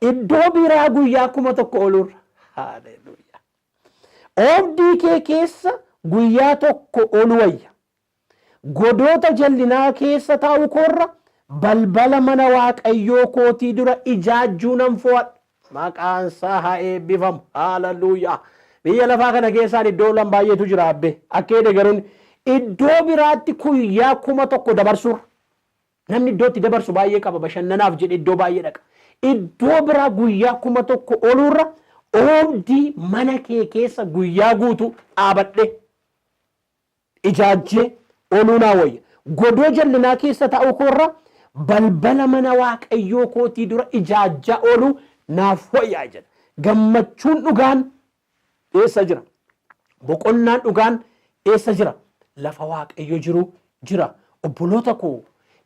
Iddoo biraa guyyaa 1,000 olurra. Haleluuyaa. Oobdii kee keessa guyyaa 1 ol wayya. Godoota jallinaa keessa taa'u koorra balbala mana Waaqayyoo kootii dura ijaajjuu nan fo'adha. Maqaan isaa haa eebbifamu. Haleluuyaa. Biyya lafaa kana keessaan iddoo lan baay'eetu jira abbe. Akkeede garuun iddoo biraatti guyyaa 1,000 dabarsuurra. Namni iddootti dabarsu baay'ee qaba. Bashannanaaf jedhe iddoo baay'ee dhaqa. Iddoo biraa guyyaa 1,000 olurra oobdii mana kee keessa guyyaa guutuu dhaabadhe ijaajjee oluu naa wayya. Godoo jallinaa keessa taa'u koorra balbala mana Waaqayyoo kootii dura ijaajjaa oluu naaf wayyaa jedha. Gammachuun dhugaan eessa jira? boqonnaan dhugaan eessa jira? Lafa waaqayyo jiru jira. Obboloota koo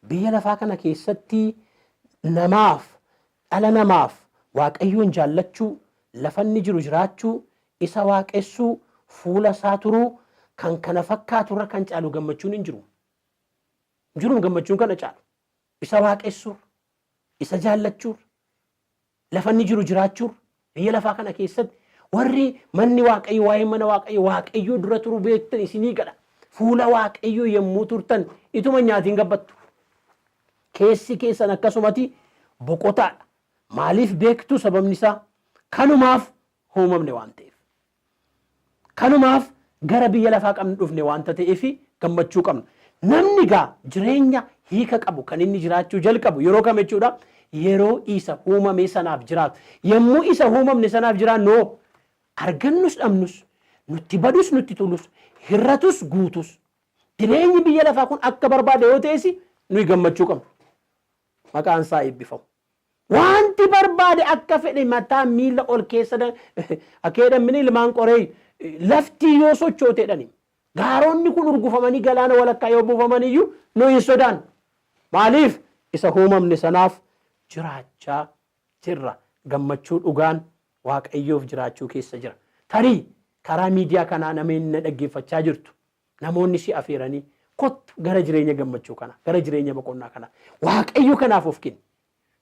biyya lafaa kana keessatti namaaf dhala namaaf waaqayyoon jaallachuu, lafanni jiru jiraachuu, isa waaqessuu, fuula isaa turuu kan kana fakkaatu irra kan caalu gammachuun hin jiru. Jiruun gammachuun kana caalu. Isa waaqessuu, isa jaallachuu, lafanni jiru jiraachuu, biyya lafaa kana keessatti warri manni waaqayyo waa'ee mana waaqayyo dura turu beektan isinii gadha. Fuula waaqayyo yommuu turtan ituma nyaatiin gabbattu. Keessi keessan akkasumatti boqotaadha. Maaliif beektu? Sababni isaa kanumaaf uumamne waan ta'eef. Kanumaaf gara biyya lafaa qabnu dhufne waanta ta'eef gammachuu qabna. Namni gaa jireenya hiika qabu kan inni jiraachuu jalqabu yeroo kam jechuudha? Yeroo isa uumame sanaaf jiraatu. Yommuu isa uumamne sanaaf jiraannu argannus dhabnus, nutti badus nutti tulus, hirratus guutus. Jireenyi biyya lafaa kun akka barbaade yoo ta'es nuyi gammachuu qabna. Maqaan isaa eebbifamu. Wanti barbaade akka fedhe mataa miila ol keessa akeedamini ilmaan qoree lafti yoo sochooteedhani. Gaaronni kun urgufamanii galaana walakkaa yoo buufaman iyyuu nu hin sodaan. Maaliif? Isa uumamne sanaaf jiraachaa jirra. Gammachuu dhugaan waaqayyoof jiraachuu keessa jira. Tarii karaa miidiyaa kanaa namoonni dhaggeeffachaa jirtu. Namoonni si afeeranii kottu gara jireenya gammachuu kana, gara jireenya boqonnaa kana. Waaqayyo kanaaf of kenni.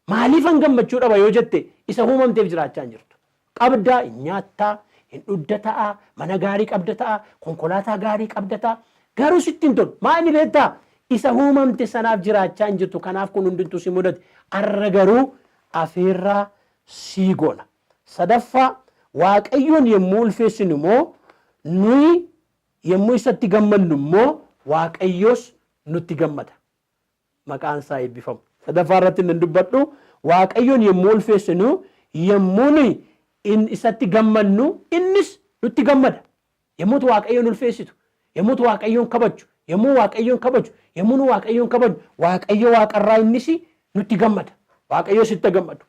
Maaliifan gammachuu dhaba yoo jette isa uumamteef jiraachaa hin jirtu. Qabdaa, hin nyaattaa, hin dhugda ta'a, mana gaarii qabda ta'a, konkolaataa gaarii qabda ta'a. Garuu sitti hin tolu. Maa inni beektaa? Isa uumamte sanaaf jiraachaa hin jirtu. Kanaaf kun hundintuu si mudate. Arra garuu afeerraa sii goona. Sadaffaa waaqayyoon yommuu ulfeessinu immoo nuyi yommuu isatti gammannu immoo waaqayyoos nutti gammada. Maqaan isaa eebbifamu. Sadaffaa irratti nan dubbadhu waaqayyoon yommuu ulfeessinu yommuu nuyi isatti gammannu innis nutti gammada. Yommuutu waaqayyoon ulfeessitu, yommuutu waaqayyoon kabaju, yommuu waaqayyoon kabaju, yommuu nu waaqayyoon kabaju, waaqayyo waaqarraa innis nutti gammada. Waaqayyo sitti gammadu.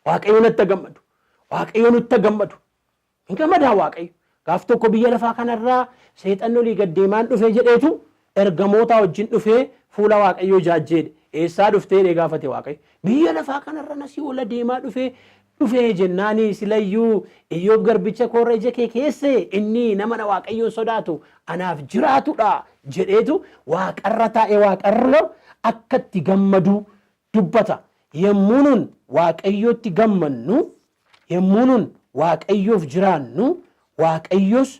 Waaqayyo nutti gammadu. Waaqayyo nutti gammadu. Hin gammadaa waaqayyo. Gaaf tokko biyya lafaa kanarraa seexanni olii gad deemaan dhufee jedheetu ergamoota wajjin dhufee fuula waaqayyoo jaajjeedhe. Eessaa dhuftee gaafate waaqayyo. Biyya lafaa kanarra nasii ola deemaa dhufee jennaanii silayyuu Iyyoob garbicha koorra ija kee keesse inni nama na waaqayyoon sodaatu anaaf jiraatudha jedheetu waaqarra taa'ee waaqarra akkatti gammadu dubbata. Yommuu nun waaqayyootti gammannu, yommuu nun waaqayyoof jiraannu, waaqayyoos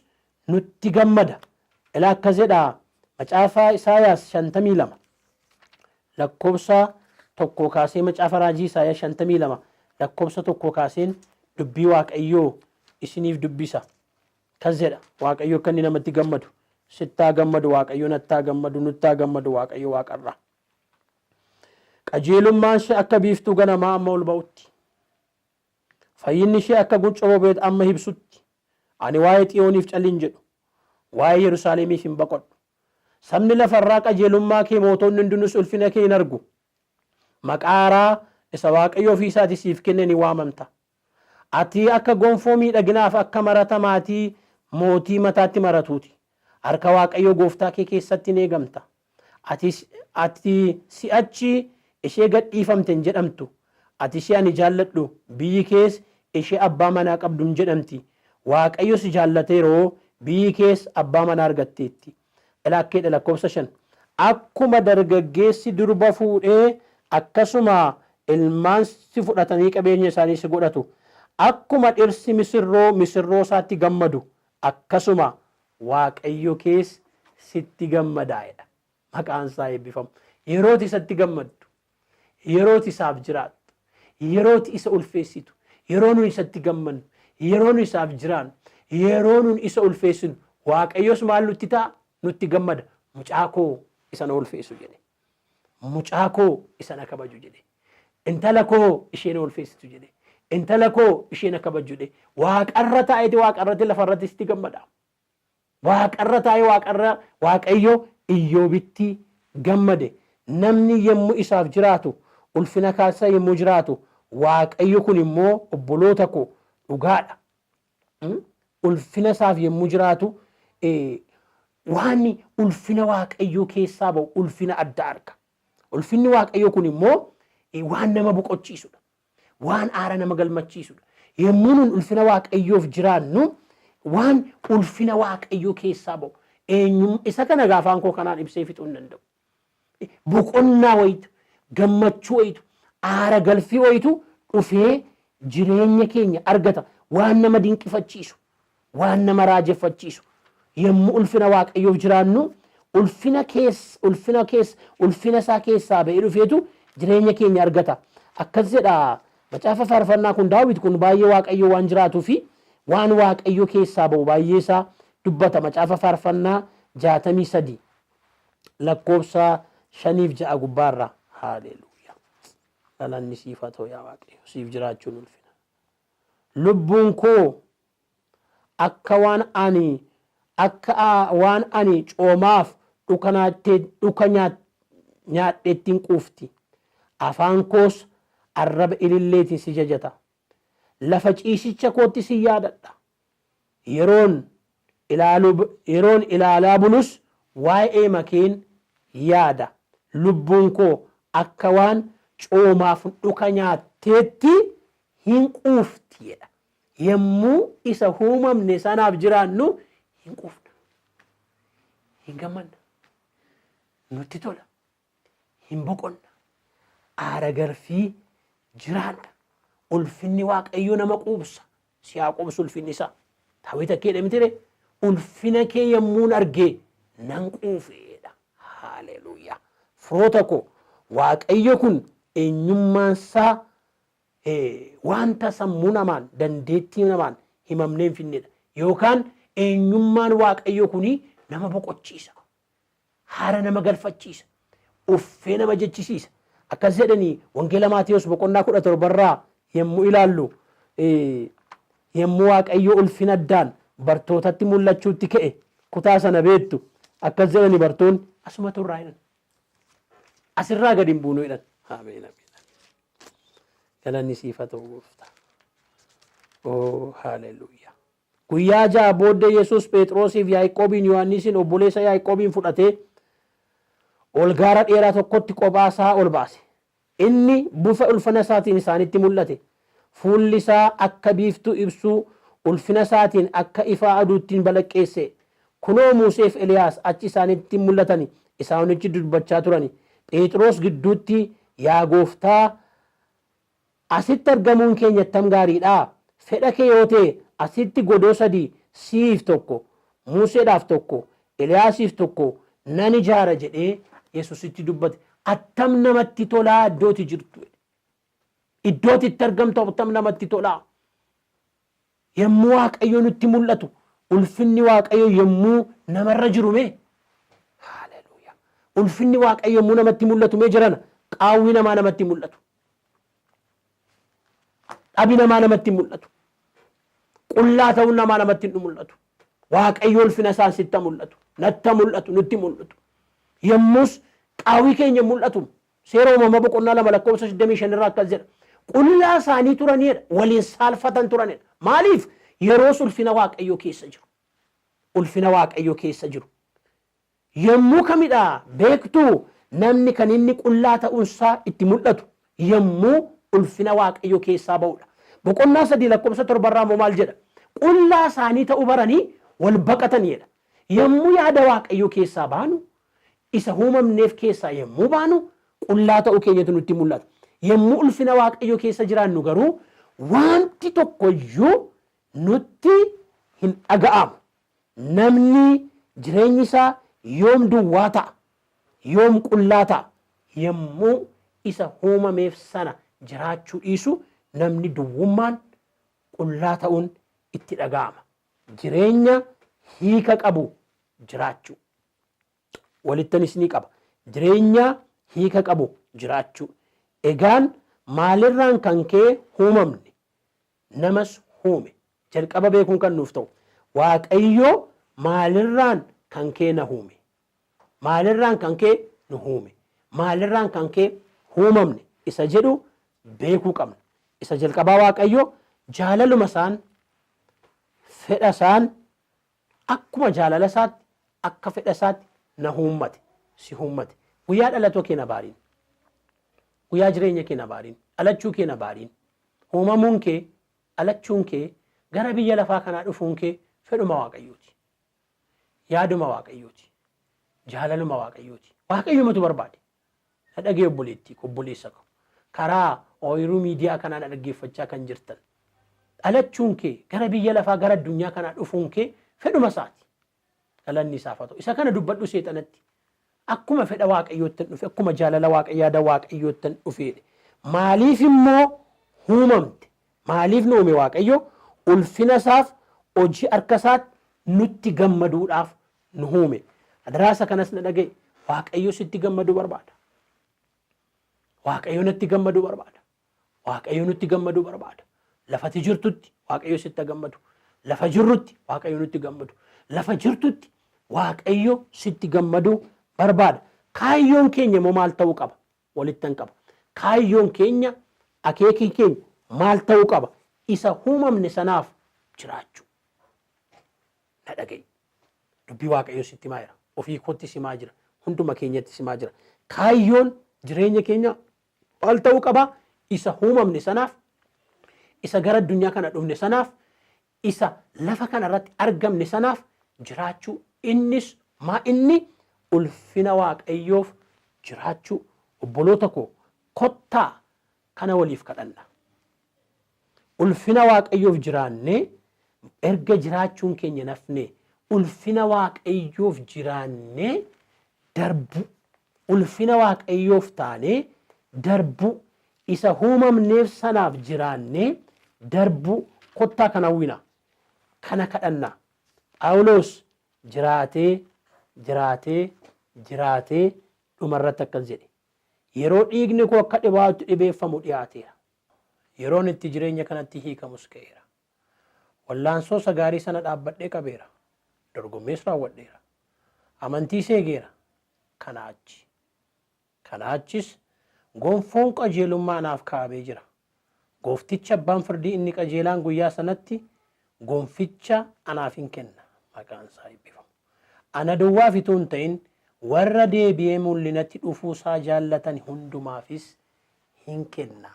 nutti gammada. Ilaa akkas jedha macaafaa Isaayaas 52 lakkoobsa tokko kaasee macaafa raajii Isaayaas 52 lakkoobsa tokko kaaseen dubbii waaqayyoo isiniif dubbisa. Kas jedha waaqayyo akka inni namatti gammadu, sittaa gammadu waaqayyo, nattaa gammadu, nuttaa gammadu waaqayyo waaqarraa. Qajeelummaan ishee akka biiftuu ganamaa amma ol ba'utti, fayyinni ishee akka guncoo bobeet amma ibsutti, ani waa'ee Xiyooniif calliin jedhu, waa'ee Yerusaalemiif hin baqodhu. Sabni lafarraa qajeelummaa kee mootonni hundinuus ulfina kee hin argu. Maqaaraa isa waaqayyo ofii isaatii siif kenne ni waamamta. Ati akka gonfoo miidhaginaaf akka marata maatii mootii mataatti maratuuti. Harka waaqayyo gooftaa kee keessatti ni eegamta. Ati si'achi ishee gadhiifamte hin jedhamtu. Ati ishee ani jaalladhu biyyi kees ishee abbaa manaa qabdu hin jedhamti. Waaqayyo si jaallateeroo biyyi kees abbaa manaa argatteetti. Ilaakkee lakkoobsa 5 akkuma dargaggeessi durba fuudhee akkasuma ilmaan si fudhatanii qabeenya isaanii si godhatu. Akkuma dhirsi misirroo isaatti gammadu akkasuma waaqayyo kees sitti gammadaa'edha. Maqaan isaa eebbifamu. Yerooti isatti gammaddu, yerooti isaaf jiraattu, yerooti isa ulfeessitu, yeroo nun isatti gammannu, yeroo nun isaaf jiraannu, yeroo nun isa ulfeessinu, waaqayyos maal nutti ta'a? Nutti gammada. Mucaa koo isa na ulfeessu jedhe. Mucaa koo isa na kabaju jedhe. Intala koo ishee na ulfeessitu jedhe. Intala koo ishee na kabaju jedhe. Waaqarra taa'eeti waaqarratti lafarratti sitti gammada. Waaqarra taa'ee waaqayyo Iyyoobitti gammade. Namni yommuu isaaf jiraatu, ulfina kaasa yommuu jiraatu, waaqayyo kun immoo obboloota koo dhugaadha. ulfina isaaf yommuu jiraatu waan ulfina waaqayyoo keessaa ba'u ulfina adda arga. Ulfinni waaqayyoo kun immoo waan nama boqochiisudha. Waan aara nama galmachiisudha. Yommuu nun ulfina waaqayyoof jiraannu waan ulfina waaqayyoo keessaa ba'u isa kana gaafaan koo kanaan ibsee fixuu hin danda'u. Boqonnaa wayitu, gammachuu wayitu, aara galfii wayitu dhufee jireenya keenya argata. Waan nama dinqifachiisu, waan nama raajeffachiisu. Yommuu ulfina waaqayyoof jiraannu ulfina isaa keessaa ba'ee dhufeetu jireenya keenya argata. Akkas jedha macaafa faarfannaa kun Daawit kun baay'ee waaqayyoo waan jiraatuu fi waan waaqayyoo keessaa ba'u baay'ee isaa dubbata. Macaafa faarfannaa 63 lakkoofsa 5-6 gubbaarra. Haleluuyaa. Galanni siif haa ta'u yaa waaqayyo, siif jiraachuun ulfina. Lubbuun koo akka waan ani coomaaf dhuka nyaadheetti hin quufti. Afaan koos arraba ililleetiin si jajata. Lafa ciisicha kootti si yaadadha. Yeroon ilaalaa bulus waa'ee makeen yaada. Lubbuun koo akka waan coomaaf dhuka nyaatteetti hin quufti jedha. Yommuu isa uumamne sanaaf jiraannu hin quufna, hin gammanna, nutti tola, hin boqonna, aara galfii jiraanna. Ulfinni waaqayyoo nama quubsa. Si haa quubsu ulfinni isaa. Daawit akkee dheemtire ulfina kee yommuun argee nan quufeedha. Haleluuyaa. Firoota koo waaqayyo kun eenyummaan isaa wanta sammuu namaan dandeettii namaan himamnee hin finnedha. Yookaan eenyummaan waaqayyo kuni nama boqochiisa. Haara nama galfachiisa. Uffee nama jechisiisa. Akkas jedhanii wangeela Maatiyos boqonnaa 17 yommuu ilaallu yommuu waaqayyo ulfina addaan bartootatti mul'achuutti ka'e kutaa sana beektu akkas jedhanii bartoonni asuma turraa jedhan. Asirraa gadi hin buunu jedhan. Ameen ameen. Galanni siif haa ta'u gooftaa. Haleluuyaa. Guyyaa 6 booddee Yesuus Phexrosiif Yaaqoobiin Yohaannisiin obboleessa Yaaqoobiin fudhatee ol gaara dheeraa tokkotti kophaa isaa ol baase. Inni bufa ulfina isaatiin isaanitti mul'ate. Fuulli isaa akka biiftuu ibsuu, ulfina isaatiin akka ifaa aduuttiin balaqqeesse. Kunoo Museef Eliyaas achi isaanitti mul'atani. Isaanichi dubbachaa turani. Phexros gidduutti yaa gooftaa asitti argamuun keenya attam gaariidha. Fedha kee yoo ta'e asitti godoo 3 siif tokko, Museedhaaf tokko, Eliyaasiif tokko nan ijaara jedhee Yesuusitti dubbate. Attam namatti tolaa iddootti jirtu. Iddootti itti argamtu attam namatti tolaa. Yommuu waaqayyo nutti mul'atu, ulfinni waaqayyo yommuu namarra jiru mee? Haleluuyaa. Ulfinni waaqayyo yommuu namatti mul'atu mee jirana? Qaawwi namaa namatti mul'atu. Dhabi namaa namatti mul'atu. Qullaa ta'uun namaa namatti mul'atu. Waaqayyo ulfina isaan sitti mul'atu. Natti mul'atu, nutti mul'atu. Yommus qaawwi keenya mul'atu. Seera uumamaa boqonnaa 2 lakkoofsa 25 irraa akkas jedha. Qullaa isaanii turanidha. Waliin saalfatan turanidha. Maaliif? Yeroo ulfina waaqayyoo keessa jiru. Ulfina waaqayyoo keessa jiru. Yommuu kamidha beektuu namni kan inni qullaa ta'uunsaa itti mul'atu yommuu ulfina waaqayyoo keessaa ba'udha. Boqonnaa 3 lakkoofsa 7 irraa maal jedha? Qullaa isaanii ta'uu baranii wal baqatanidha. Yommuu yaada waaqayyoo keessaa baanu, isa uumamneef keessaa yommuu baanu, qullaa ta'uu keenyatu nutti mul'ata. Yommuu ulfina waaqayyoo keessa jiraannu garuu wanti tokkoyyuu nutti hin dhaga'amu. Namni jireenyi isaa yoom duwwaa ta'a, yoom qullaa ta'a. Yommuu isa uumameef sana jiraachuu dhiisu namni duwwummaan qullaa ta'uun itti dhaga'ama. Jireenya hiika qabu jiraachuu. Walittanis ni qaba. Jireenya hiika qabu jiraachuu. Egaan maalirraan kan kee uumamne namas uume. Jalqaba beekuun kan nuuf ta'u. Waaqayyo maalirraan kan kee na uume. Maalirraan kan kee nu uume. Maalirraan kan kee uumamne isa jedhu beekuu qabna. Isa jalqabaa Waaqayyo jaalaluma isaan fedha isaan akkuma jaalala isaatti akka fedha isaatti na huummate si huummate guyyaa dhalatoo kee na baariin guyyaa jireenya kee na baariin dhalachuu kee na baariin uumamuun kee dhalachuun kee gara biyya lafaa kanaa dhufuun kee fedhuma waaqayyooti yaaduma waaqayyooti jaalaluma waaqayyooti waaqayyumatu barbaade na dhagee obboleettii obboleessa koo karaa ooyiruu miidiyaa kanaa na dhaggeeffachaa kan jirtan dhalachuun kee gara biyya lafaa gara addunyaa kanaa dhufuun kee fedhuma isaati galanni isaaf haa ta'u isa kana dubbadhu seexanatti akkuma fedha waaqayyootti dhufe akkuma jaalala waaqayyaada waaqayyootti dhufeedhe maaliif immoo huumamte maaliif nu uume waaqayyo ulfina isaaf hojii harka isaatti nutti gammaduudhaaf nu uume adaraasa kanas na dhagaye waaqayyo sitti gammaduu barbaada waaqayyo nutti gammaduu barbaada waaqayyo nutti gammaduu barbaada lafati jirtutti waaqayyo sitti gammadu lafa jirrutti waaqayyo nutti gammadu lafa jirtutti waaqayyo sitti gammaduu barbaada kaayyoon keenya immoo maal ta'uu qaba walittan qaba kaayyoon keenya akeekii keenya maal ta'uu qaba isa huumamne sanaaf jiraachuu na dhagaye dubbii waaqayyo sitti himaa jira ofii kootti simaa jira hunduma keenyatti simaa jira kaayyoon jireenya keenya maal ta'uu qaba isa huumamne sanaaf isa gara addunyaa kana dhufne sanaaf isa lafa kana irratti argamne sanaaf jiraachuu innis maa inni ulfina waaqayyoof jiraachuu obboloota koo kottaa kana waliif kadhanna ulfina waaqayyoof jiraannee erga jiraachuun keenya nafne ulfina waaqayyoof jiraannee darbu ulfina waaqayyoof taanee darbu isa huumamneef sanaaf jiraannee darbu kottaa kana hawwina kana kadhanna Phaawulos jiraatee dhumarratti akkas jedhe yeroo dhiigni koo akka dhibaatu dhibeeffamu dhiyaateera yeroon itti jireenya kanatti hiikamus ka'eera wallaansoo sagaarii sana dhaabbadhee qabeera dorgommees raawwadheera amantii seegeera kana achis gonfoon qajeelummaa naaf kaa'amee jira goofticha abbaan firdii inni qajeelaan guyyaa sanatti gonficha anaaf hin kenna maqaan isaa eebbifamu ana duwwaaf itoo hin ta'in warra deebi'ee mul'inatti dhufuusaa jaallatan hundumaafis hin kenna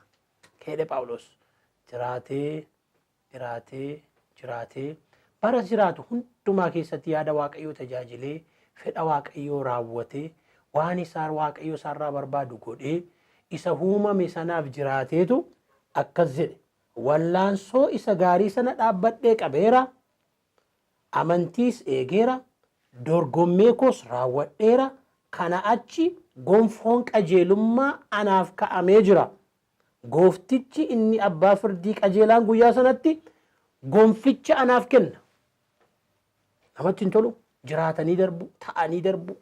jedhe Phaawulos jiraatee bara jiraatu hundumaa keessatti yaada waaqayyoo tajaajilee fedha waaqayyoo raawwatee waan isaa waaqayyoo isaarraa barbaadu godhee isa huumame sanaaf jiraateetu akkas jedhe wallaansoo isa gaarii sana dhaabbadhee qabeera amantiis eegeera dorgommee koos raawwadheera kana achi gonfoon qajeelummaa anaaf kaa'amee jira gooftichi inni abbaa firdii qajeelaan guyyaa sanatti gonficha anaaf kenna namatti hin tolu jiraatanii darbu ta'anii darbu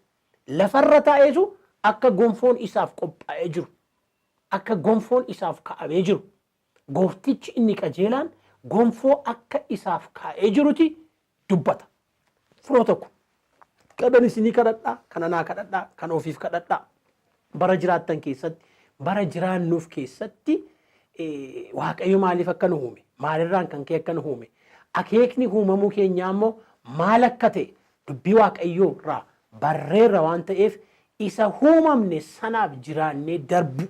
lafarra taa'eetu akka gonfoon isaaf qophaa'ee jiru akka gonfoon isaaf kaa'amee jiru gooftichi inni qajeelaan gonfoo akka isaaf kaa'ee jiruti dubbata firoo tokko qadan isinii kadhadhaa kana naa kadhadhaa kan ofiif kadhadhaa bara jiraattan keessatti bara jiraannuuf keessatti waaqayyo maaliif akka nu uume maalirraan kan kee akka nu uume akeekni uumamuu keenyaa immoo maal akka ta'e dubbii waaqayyoo irraa barreerra waan ta'eef isa uumamne sanaaf jiraannee darbu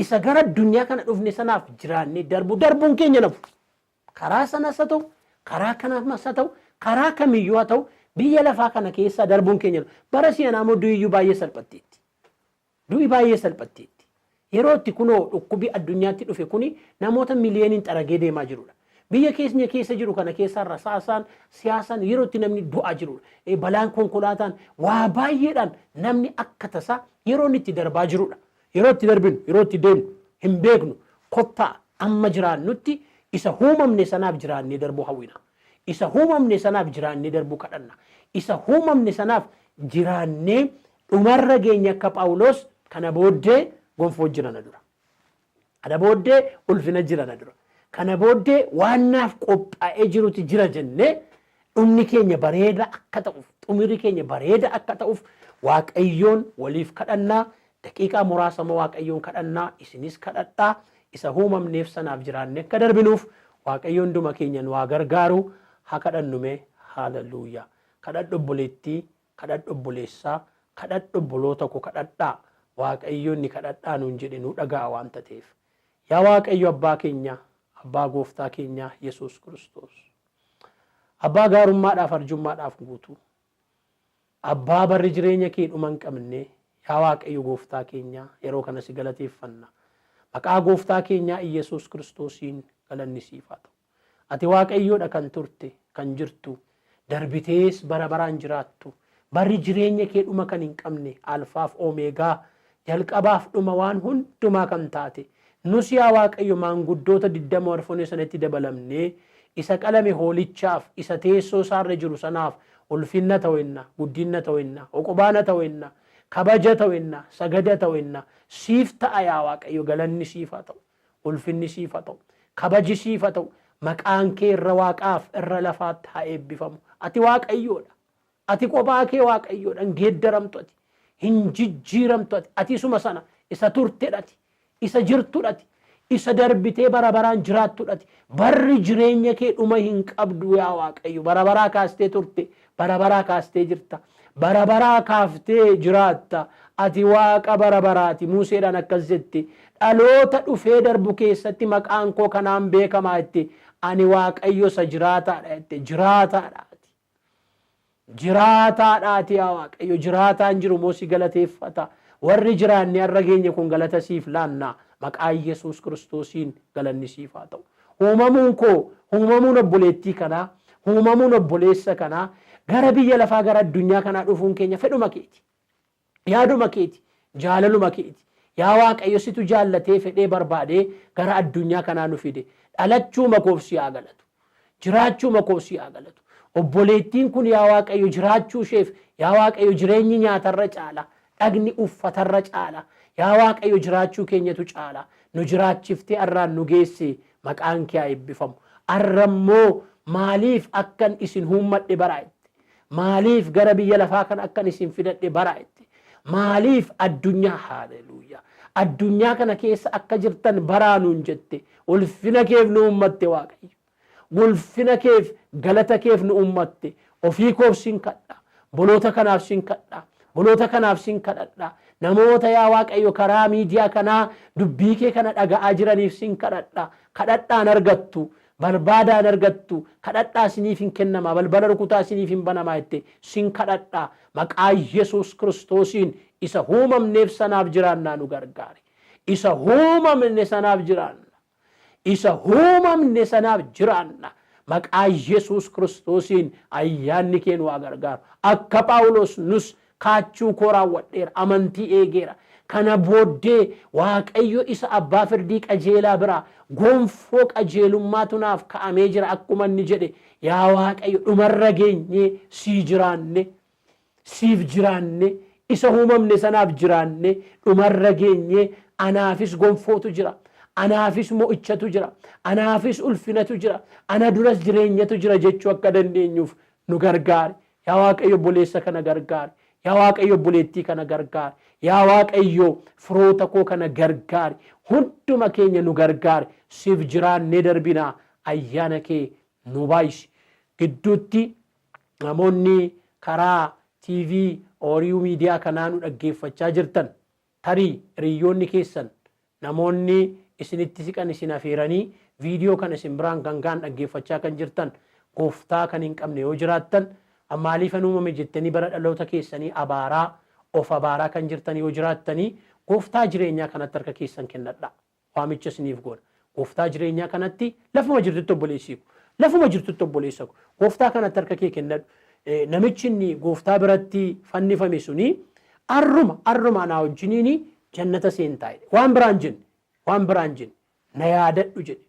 isa gara addunyaa kana dhufne sanaaf jiraannee darbuun keenya nafu karaa sanas haa ta'u karaa kanaas haa ta'u karaa kamiyyuu haa ta'u biyya lafaa kana keessa darbuun keenya bara si'anaa immoo du'iyyuu baay'ee salphatteetti du'i baay'ee salphatteetti yeroo itti kunoo dhukkubii addunyaatti dhufe kuni namoota miliyooniin xaragee deemaa jirudha biyya keenya keessa jiru kana keessaa rasaasaan siyaasaan yeroo itti namni du'aa jirudha balaan konkolaataan waa baay'eedhaan namni akka tasaa yeroo itti darbaa jirudha yeroo itti darbinu yeroo itti deemnu hin beeknu kottaa amma jiraannutti isa uumamne sanaaf jiraannee darbuu hawwina isa uumamne sanaaf jiraannee darbuu kadhanna isa uumamne sanaaf jiraannee dhumarra geenya akka Phaawulos kana booddee gonfoo jirana dura kana booddee ulfina jirana dura kana booddee waan naaf qophaa'ee jiruti jira jennee dhumni keenya bareeda akka ta'uuf xumuri keenya bareeda akka ta'uuf waaqayyoon waliif kadhannaa daqiiqaa muraasa waaqayyoon kadhannaa isinis kadhadhaa isa uumamneef sanaaf jiraannee akka darbinuuf waaqayyo hunduma keenya nu haa gargaaru. Haa kadhannume. Haalleluuyaa. Kadhadhu obboleettii, kadhadhu obboleessaa, kadhadhu obboloota koo kadhadhaa. Waaqayyo inni kadhadhaa nuun jedhe nu dhaga'a waan ta'eef. Yaa waaqayyo abbaa keenya, abbaa gooftaa keenya Yesuus Kiristoos. Abbaa gaarummaadhaaf arjummaadhaaf guutuu. Abbaa barri jireenya kee dhuma hin qabne. Yaa waaqayyo gooftaa keenya yeroo kana si galateeffanna. Maqaa gooftaa keenyaa Yesuus Kiristoosiin galanni siif haa ta'u. Ati waaqayyoodha kan turte, kan jirtu, darbitees bara baraan jiraattu. Barri jireenya kee dhuma kan hin qabne, alfaaf omeegaa, jalqabaaf dhuma waan hundumaa kan taate. Nus yaa waaqayyo maanguddoota 20 arfone sanatti dabalamnee isa qalame hoolichaaf, isa teessoo isaarra jiru sanaaf ulfinna ta'enna, guddinna ta'enna, oqobaana ta'enna, kabaja ta'enna, sagada ta'enna. Siif ta'a yaa waaqayyo, galanni siif haa ta'u, ulfinni siif haa ta'u, kabaji siif haa ta'u. Maqaan kee irra waaqaaf irra lafaatti haa eebbifamu. Ati waaqayyoodha. Ati kophaa kee waaqayyoodha. Hin geeddaramtu ati. Hin jijjiiramtu ati. Ati suma sana isa turtedhati. Isa jirtudhati. Isa darbitee bara baraan jiraattudhati. Barri jireenya kee dhuma hin qabdu yaa waaqayyo. Bara baraa kaastee turte. Bara baraa kaastee jirta. Bara baraa kaaftee jiraatta. Ati waaqa bara baraati. Museedhaan akkas jette. Dhaloota dhufee darbu keessatti maqaan koo kanaan beekamaa jette. Ani waaqayyo isa jiraataadha jette. Jiraataadhaati. Jiraataadhaati yaa waaqayyo. Jiraataan jiru moo si galateeffata. Warri jiraanne har'a geenye kun galata siif laanna. Maqaa Yesuus Kiristoosiin galanni siif haa ta'u. Uumamuun koo, uumamuun obboleettii kanaa, uumamuun obboleessa kanaa gara biyya lafaa gara addunyaa kanaa dhufuun keenya fedhuma keeti. Yaaduma keeti. Jaalaluma keeti. Yaa waaqayyo situ jaallatee fedhee barbaadee gara addunyaa kanaa nu fide. Dhalachuu makoofsi haa galatu. Jiraachuu makoofsi haa galatu. Obboleettiin kun yaa waaqayyo jiraachuu isheef yaa waaqayyo jireenyi nyaatarra caala. Dhagni uffatarra caala. Yaa waaqayyo jiraachuu keenyatu caala. Nu jiraachiftee arraan nu geesse maqaan kee haa eebbifamu. Arrammoo maaliif akkan isin uummadhe baraa'etti. Maaliif gara biyya lafaa kan akkan isin fidadhe baraa'etti. Maaliif addunyaa haalleluuyaa. Addunyaa kana keessa akka jirtan baraanuun jette. Ulfina keef nu uummatte waaqayyo. Ulfina keef galata keef nu uummatte. Ofii koof sin kadha. Boloota kanaaf sin kadha. Boloota kanaaf sin kadhadha. Namoota yaa waaqayyo karaa miidiyaa kanaa dubbii kee kana dhaga'aa jiraniif sin kadhadha. Kadhadhaan argattu. Barbaadaan argattu. Kadhadhaa siniif hin kennama. Balbala rukutaa siniif hin banamaa jette. Sin kadhadha. Maqaa Yesuus Kiristoosiin isa uumamneef sanaaf jiraannaa nu gargaari. Isa uumamne sanaaf jiraanna. Isa uumamne sanaaf jiraanna. Maqaa Yesuus Kiristoosiin ayyaanni kee nu haa gargaaru. Akka Phaawulos nus kaachuu koo raawwadheera. Amantii eegeera. Kana booddee waaqayyo isa abbaa firdii qajeelaa biraa gonfoo qajeelummaatu naaf ka'amee jira akkuma inni jedhe. Yaa waaqayyo dhumarra geenyee sii jiraanne. Siif jiraanne. Isa uumamne sanaaf jiraanne. Dhumarra geenyee anaafis gonfootu jira. Anaafis mo'ichatu jira. Anaafis ulfinatu jira. Ana duras jireenyatu jira jechuu akka dandeenyuuf nu gargaari. Yaa waaqayyo obboleessa kana gargaari. Yaa waaqayyo obboleettii kana gargaari. Yaa waaqayyo firoota koo kana gargaari. Hunduma keenya nu gargaari. Siif jiraannee darbinaa ayyaana kee nu baay'isi. Gidduutti namoonni karaa TV Oriyu miidiyaa kanaa nu dhaggeeffachaa jirtan tarii hiriyoonni keessan namoonni isinitti siqan isin afeeranii viidiyoo kana isin biraan gangaan dhaggeeffachaa kan jirtan gooftaa kan hin qabne yoo jiraattan maaliif an uumame jettanii bara dhaloota keessanii abaaraa of abaaraa kan jirtan yoo jiraattanii gooftaa jireenyaa kanatti harka keessan kennadha. Waamicha isiniif goona. Gooftaa jireenyaa kanatti lafuma jirtutti obboleessiku. Lafuma jirtutti obboleessaku. Gooftaa kanatti harka kee kennadhu. Namichi inni gooftaa biratti fannifame suni arruma anaa wajjiniini jannata seentaa jedhe. Waan biraan jenne na yaadadhu jedhe.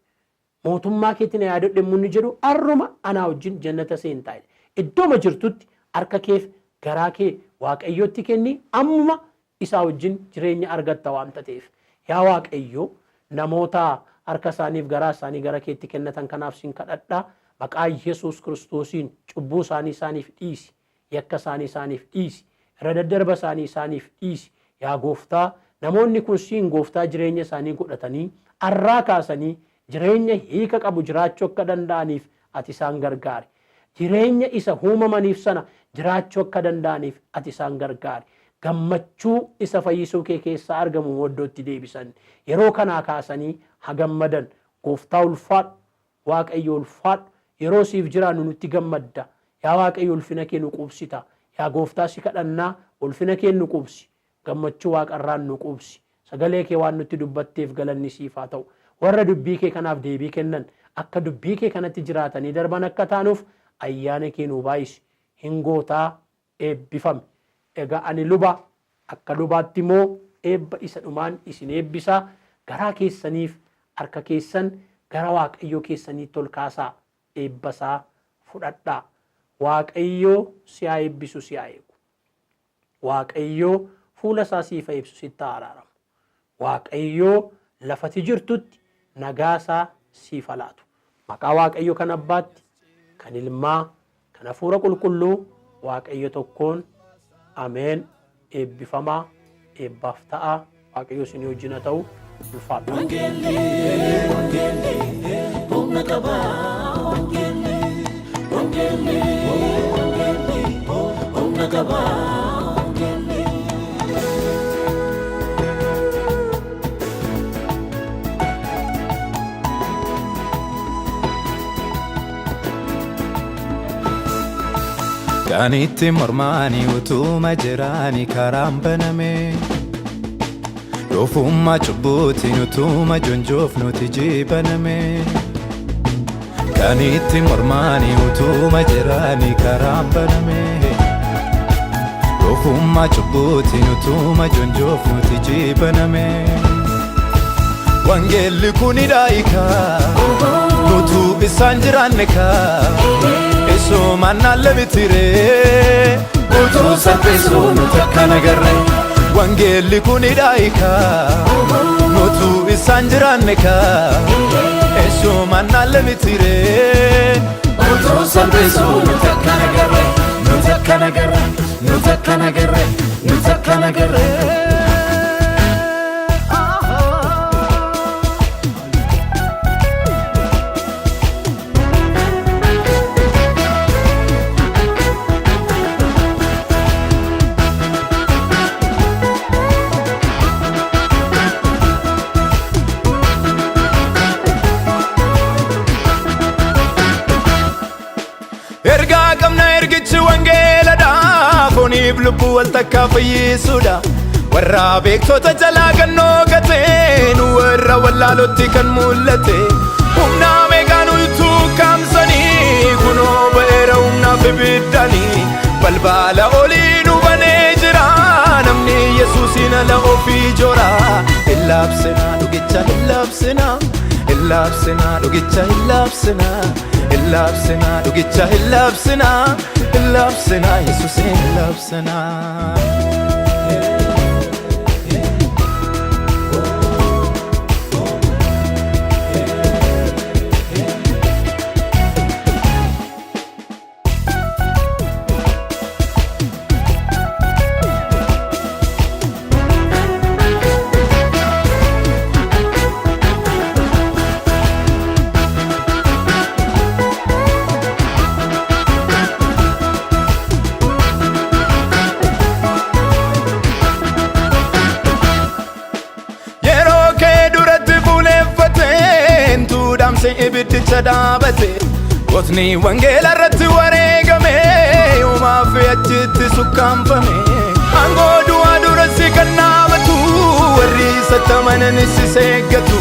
Mootummaa keetti na yaadadhu yemmuu inni jedhu arruma anaa wajjin jannata seentaa jedhe. Iddooma jirtutti harka keef garaa kee waaqayyootti kenni ammuma isaa wajjin jireenya argatta waan ta'eef. Yaa waaqayyo namoota harka isaaniif garaa isaanii gara keetti kennatan kanaaf sin kadhadhaa. Maqaa Yesuus Kiristoosiin cubbuu isaaniif dhiisi. Yakka isaaniif dhiisi. Irra daddarba isaaniif dhiisi. Yaa gooftaa namoonni kun siin gooftaa jireenya isaanii godhatanii arraa kaasanii jireenya hiika qabu jiraachuu akka danda'aniif ati isaan gargaari. Jireenya isa uumamaniif sana jiraachuu akka danda'aniif ati isaan gargaari. Gammachuu isa fayyisuu kee keessaa argamu waddootti deebisan yeroo kanaa kaasanii hagammadan. Gooftaa ulfaadhu, Waaqayyo ulfaadhu, yeroo siif jiraannu nutti gammadda. Yaa Waaqayyo ulfina kee nu qubsita. Yaa Gooftaa si kadhannaa ulfina kee nu qubsi. Gammachuu waaqarraan nu qubsi. Sagalee kee waan nutti dubbatteef galanni siif haa ta'u. Warra dubbii kee kanaaf deebii kennan akka dubbii kee kanatti jiraatanii darban akka taanuuf ayyaana kee nu baay'isi. Hingootaa eebbifame. Egaa ani luba akka lubaatti immoo eebba isa dhumaan isin eebbisaa. Garaa keessaniif harka keessan gara Waaqayyoo keessaniitti ol kaasaa eebbasaa fudhadhaa. Waaqayyoo si haa eebbisu, si haa eegu. Waaqayyoo fuula isaa siif ibsu sitti haa araaramu. Waaqayyoo lafati jirtutti nagaasaa siif haa laatu. Maqaa Waaqayyoo kan Abbaatti, kan Ilmaa, kan Hafuura Qulqulluu Waaqayyo tokkoon ameen. Eebbifamaa, eebbaaf ta'a. Waaqayyo isin wajjin haa ta'u. Ulfaadhu. Gaaniitti mormaanii utuma jiraanii karaan baname. Doofummaa cubbuutiin utuma jonjoofnuti jibaname. Gaaniitti mormaanii utuma jiraanii karaan baname. Doofummaa cubbuutiin utuma jonjoofnuti jibaname. Wangeelli kuni daa'ikaa nutuu isaan jiraanne kaa. Eessumaan naalle mitiree utuu salphisuu nuti akka nagarre. Wangeelli kuni daa'ikaa nutuu isaan jiraanne kaa. Eessumaan naalle mitiree utuu salphisuu nuti akka nagarre. Nuti akka nagarre, nuti akka nagarre, nuti akka nagarre. Ergaa qabna ergichi wangeeladha. Fooniif lubbuu wal takkaa fayyisuudha. Warra beektota jalaa kan noogate nu warra wallaalotti kan mul'ate. Humna meeqaan uytuu kaamsanii kunoo ba'eera humnaaf ibiddanii. Balbala olii nu banee jira namni Yesuusin ala ofii joora. Illaabsina dhugicha illaabsina, illaabsina dhugicha illaabsina. Illaabsina dhugicha illaabsina, illaabsina Yesuusin illaabsina. Damse ibiddicha dhaabate gootni wangeela irratti wareegame uumaaf achitti sukkaanfame. Aangoo du'aa duratti kan dhaabatu warri isatti amanan isa eeggatu.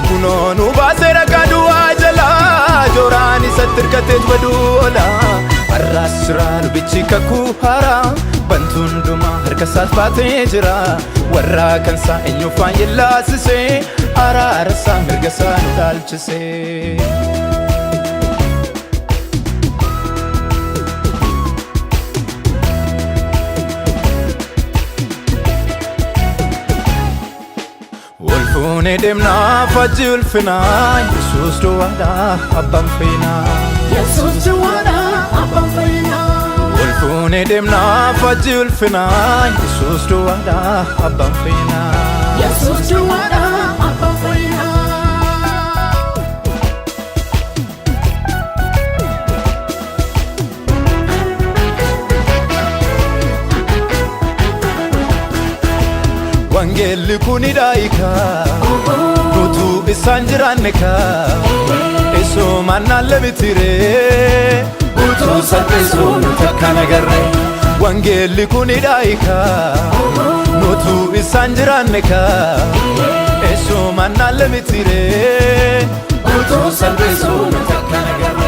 Kunoo nu baasee ragaa du'aa jalaa jooraan isatti hirkateet baduu oola. Har'aas jira lubichi kakuu haaraa bantuun hundumaa harka isaatti baatee jira. Warra kan isaa eenyuufaan yellaasisee araara isaa mirga isaa nu dhaalchisee. Wal fuunee deemnaa faajjii ulfinaa Yesuus duwwaadhaa abbaan fayyinaa. Yesuus duwwaadhaa abbaan fayyinaa. Wal fuunee deemnaa faajjii ulfinaa Yesuus duwwaadhaa abbaan fayyinaa. Yesuus duwwaadhaa abbaan fayyinaa. wangeelli kun daayika nutu isaan jiraanneka isumaan lemitire utuu salphisuu nuti akka nagarre wangeelli kun daayika nutu isaan jiraanneka isumaan lemitire utuu salphisuu nuti akka nagarre